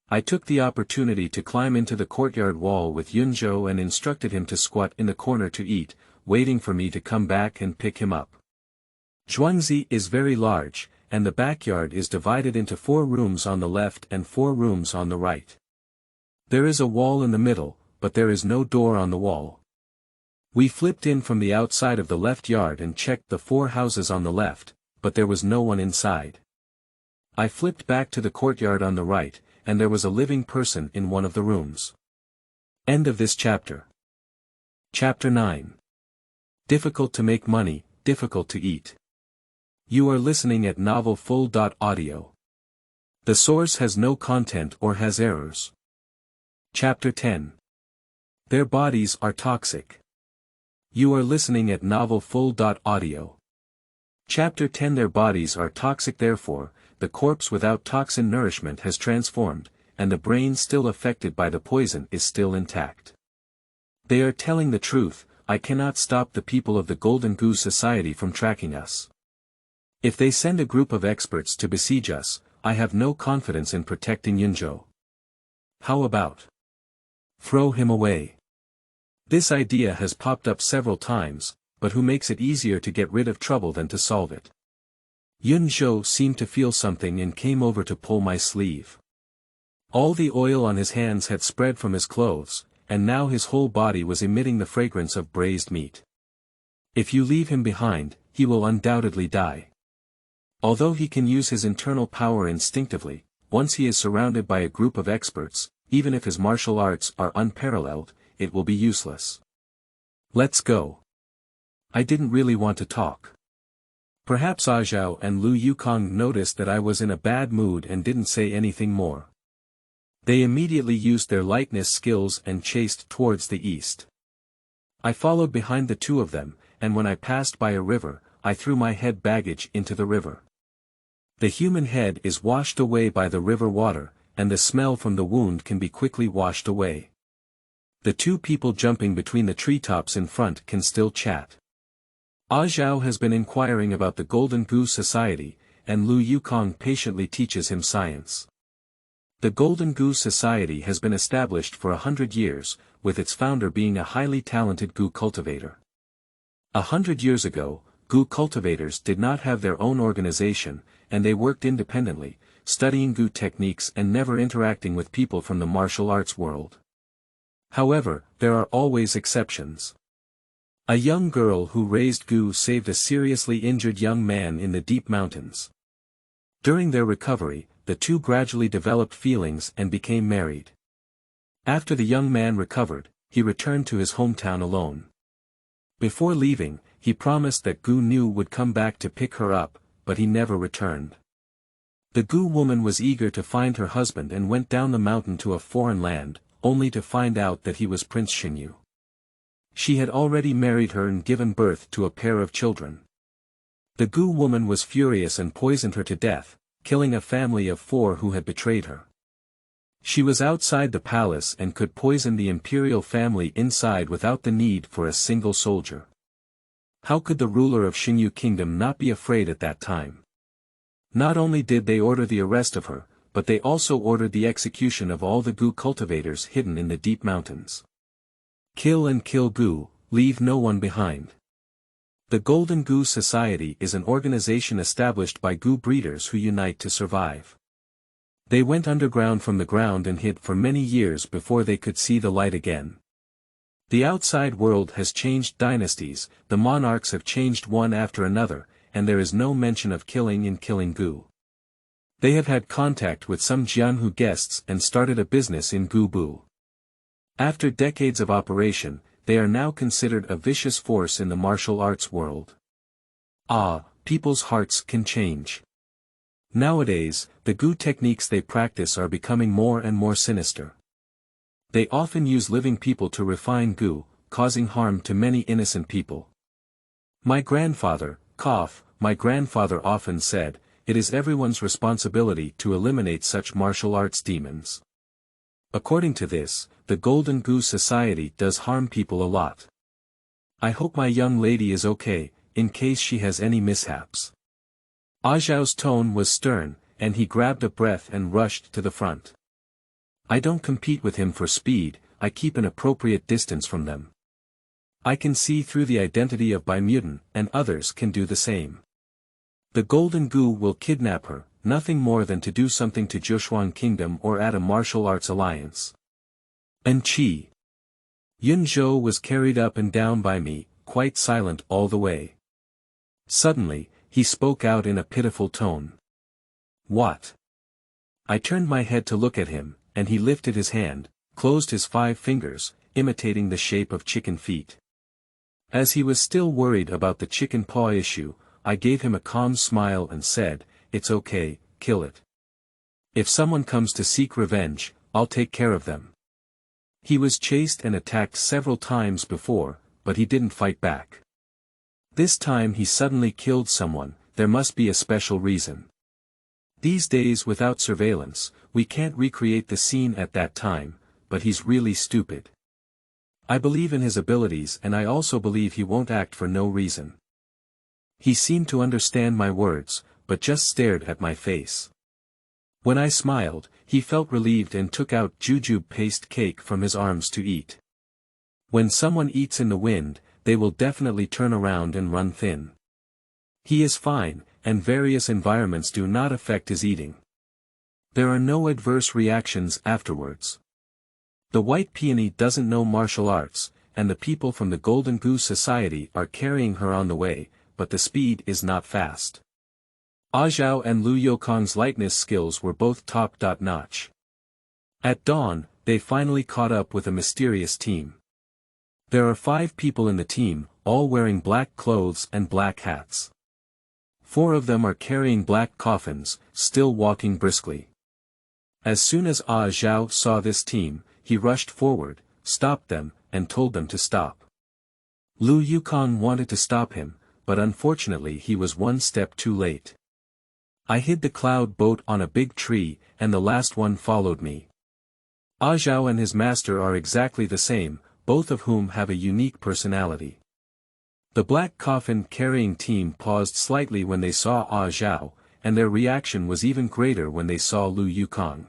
A: I took the opportunity to climb into the courtyard wall with Yun Zhou and instructed him to squat in the corner to eat, waiting for me to come back and pick him up. Zhuangzi is very large, and the backyard is divided into 4 rooms on the left and 4 rooms on the right. There is a wall in the middle, but there is no door on the wall. We flipped in from the outside of the left yard and checked the 4 houses on the left, but there was no one inside. I flipped back to the courtyard on the right, and there was a living person in one of the rooms. End of this chapter. Chapter 9. Difficult to make money, difficult to eat. You are listening at novelfull.audio. The source has no content or has errors. Chapter 10. Their bodies are toxic. You are listening at novelfull.audio. Chapter 10. Their bodies are toxic. Therefore, the corpse without toxin nourishment has transformed, and the brain still affected by the poison is still intact. They are telling the truth. I cannot stop the people of the Golden Goose Society from tracking us. If they send a group of experts to besiege us, I have no confidence in protecting Yunzhou. How about throw him away? This idea has popped up several times, but who makes it easier to get rid of trouble than to solve it? Yunzhou seemed to feel something and came over to pull my sleeve. All the oil on his hands had spread from his clothes, and now his whole body was emitting the fragrance of braised meat. If you leave him behind, he will undoubtedly die. Although he can use his internal power instinctively, once he is surrounded by a group of experts, even if his martial arts are unparalleled, it will be useless. Let's go. I didn't really want to talk. Perhaps Zhao and Lu Yukong noticed that I was in a bad mood and didn't say anything more. They immediately used their lightness skills and chased towards the east. I followed behind the two of them, and when I passed by a river, I threw my head baggage into the river. The human head is washed away by the river water, and the smell from the wound can be quickly washed away. The two people jumping between the treetops in front can still chat. Zhao has been inquiring about the Golden Goose Society, and Lu Yukong patiently teaches him science. The Golden Goose Society has been established for 100 years, with its founder being a highly talented goo cultivator. 100 years ago, goo cultivators did not have their own organization, and they worked independently, studying goo techniques and never interacting with people from the martial arts world. However, there are always exceptions. A young girl who raised goo saved a seriously injured young man in the deep mountains. During their recovery, the two gradually developed feelings and became married. After the young man recovered, he returned to his hometown alone. Before leaving, he promised that Gu Nu would come back to pick her up, but he never returned. The Gu woman was eager to find her husband and went down the mountain to a foreign land, only to find out that he was Prince Xinyu. She had already married her and given birth to a pair of children. The Gu woman was furious and poisoned her to death, killing a family of 4 who had betrayed her. She was outside the palace and could poison the imperial family inside without the need for a single soldier. How could the ruler of Xinyu Kingdom not be afraid at that time? Not only did they order the arrest of her, but they also ordered the execution of all the Gu cultivators hidden in the deep mountains. Kill and kill Gu, leave no one behind. The Golden Goose Society is an organization established by Gu breeders who unite to survive. They went underground from the ground and hid for many years before they could see the light again. The outside world has changed dynasties, the monarchs have changed one after another, and there is no mention of killing Gu. They have had contact with some Jianhu guests and started a business in Gubu. After decades of operation, they are now considered a vicious force in the martial arts world. People's hearts can change. Nowadays, the Gu techniques they practice are becoming more and more sinister. They often use living people to refine Gu, causing harm to many innocent people. My grandfather often said, it is everyone's responsibility to eliminate such martial arts demons. According to this, the Golden Goose Society does harm people a lot. I hope my young lady is okay, in case she has any mishaps. Zhao's tone was stern, and he grabbed a breath and rushed to the front. I don't compete with him for speed, I keep an appropriate distance from them. I can see through the identity of Baimutin, and others can do the same. The Golden Gu will kidnap her, nothing more than to do something to Joshuang Kingdom or add a martial arts alliance. Enqi. Yunzhou was carried up and down by me, quite silent all the way. Suddenly, he spoke out in a pitiful tone. What? I turned my head to look at him, and he lifted his hand, closed his 5 fingers, imitating the shape of chicken feet. As he was still worried about the chicken paw issue, I gave him a calm smile and said, "It's okay, kill it. If someone comes to seek revenge, I'll take care of them." He was chased and attacked several times before, but he didn't fight back. This time he suddenly killed someone. There must be a special reason. These days without surveillance, we can't recreate the scene at that time, but he's really stupid. I believe in his abilities and I also believe he won't act for no reason. He seemed to understand my words, but just stared at my face. When I smiled, he felt relieved and took out jujube paste cake from his arms to eat. When someone eats in the wind, they will definitely turn around and run thin. He is fine, and various environments do not affect his eating. There are no adverse reactions afterwards. The white peony doesn't know martial arts, and the people from the Golden Goose Society are carrying her on the way, but the speed is not fast. Ah Zhao and Lu Yukong's lightness skills were both top-notch. At dawn, they finally caught up with a mysterious team. There are 5 people in the team, all wearing black clothes and black hats. 4 of them are carrying black coffins, still walking briskly. As soon as Ah Zhao saw this team, he rushed forward, stopped them, and told them to stop. Lu Yukong wanted to stop him, but unfortunately he was one step too late. I hid the cloud boat on a big tree, and the last one followed me. Ah Zhao and his master are exactly the same, both of whom have a unique personality. The black coffin-carrying team paused slightly when they saw Ah Zhao, and their reaction was even greater when they saw Lu Yukong.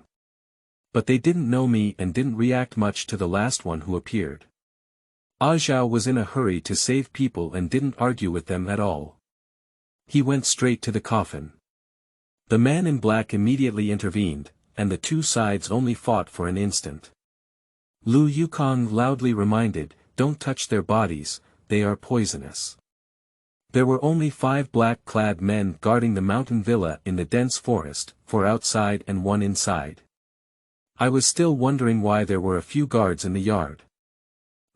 A: But they didn't know me and didn't react much to the last one who appeared. Ah Zhao was in a hurry to save people and didn't argue with them at all. He went straight to the coffin. The man in black immediately intervened, and the two sides only fought for an instant. Lu Yukong loudly reminded, "Don't touch their bodies, they are poisonous." There were only 5 black-clad men guarding the mountain villa in the dense forest, 4 outside and 1 inside. I was still wondering why there were a few guards in the yard.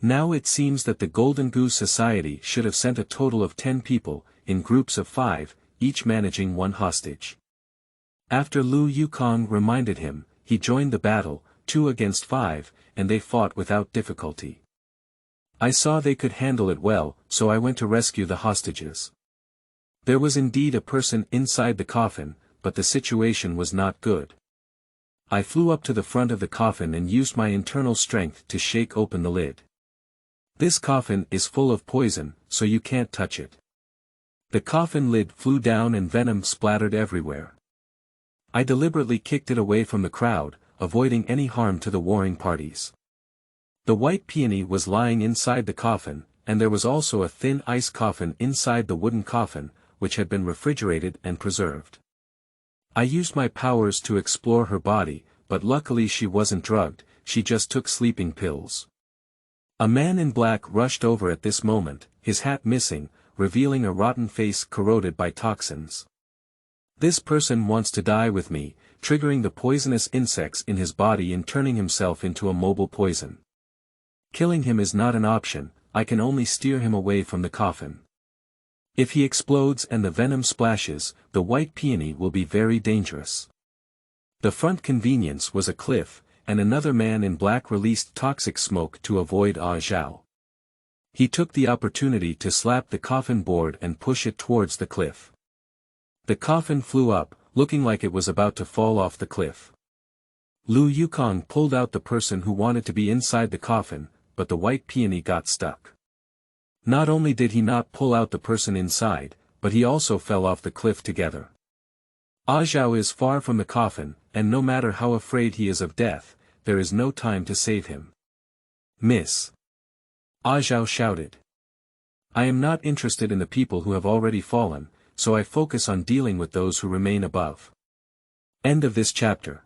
A: Now it seems that the Golden Goose Society should have sent a total of 10 people, in groups of 5, each managing 1 hostage. After Lu Yukong reminded him, he joined the battle, 2 against 5, and they fought without difficulty. I saw they could handle it well, so I went to rescue the hostages. There was indeed a person inside the coffin, but the situation was not good. I flew up to the front of the coffin and used my internal strength to shake open the lid. This coffin is full of poison, so you can't touch it. The coffin lid flew down and venom splattered everywhere. I deliberately kicked it away from the crowd, avoiding any harm to the warring parties. The white peony was lying inside the coffin, and there was also a thin ice coffin inside the wooden coffin, which had been refrigerated and preserved. I used my powers to explore her body, but luckily she wasn't drugged, she just took sleeping pills. A man in black rushed over at this moment, his hat missing, revealing a rotten face corroded by toxins. This person wants to die with me, triggering the poisonous insects in his body and turning himself into a mobile poison. Killing him is not an option, I can only steer him away from the coffin. If he explodes and the venom splashes, the white peony will be very dangerous. The front convenience was a cliff, and another man in black released toxic smoke to avoid Ah Zhao. He took the opportunity to slap the coffin board and push it towards the cliff. The coffin flew up, looking like it was about to fall off the cliff. Lu Yukong pulled out the person who wanted to be inside the coffin, but the white peony got stuck. Not only did he not pull out the person inside, but he also fell off the cliff together. Ah Zhao is far from the coffin, and no matter how afraid he is of death, there is no time to save him. "Miss!" Ah Zhao shouted. "I am not interested in the people who have already fallen, so I focus on dealing with those who remain above." End of this chapter.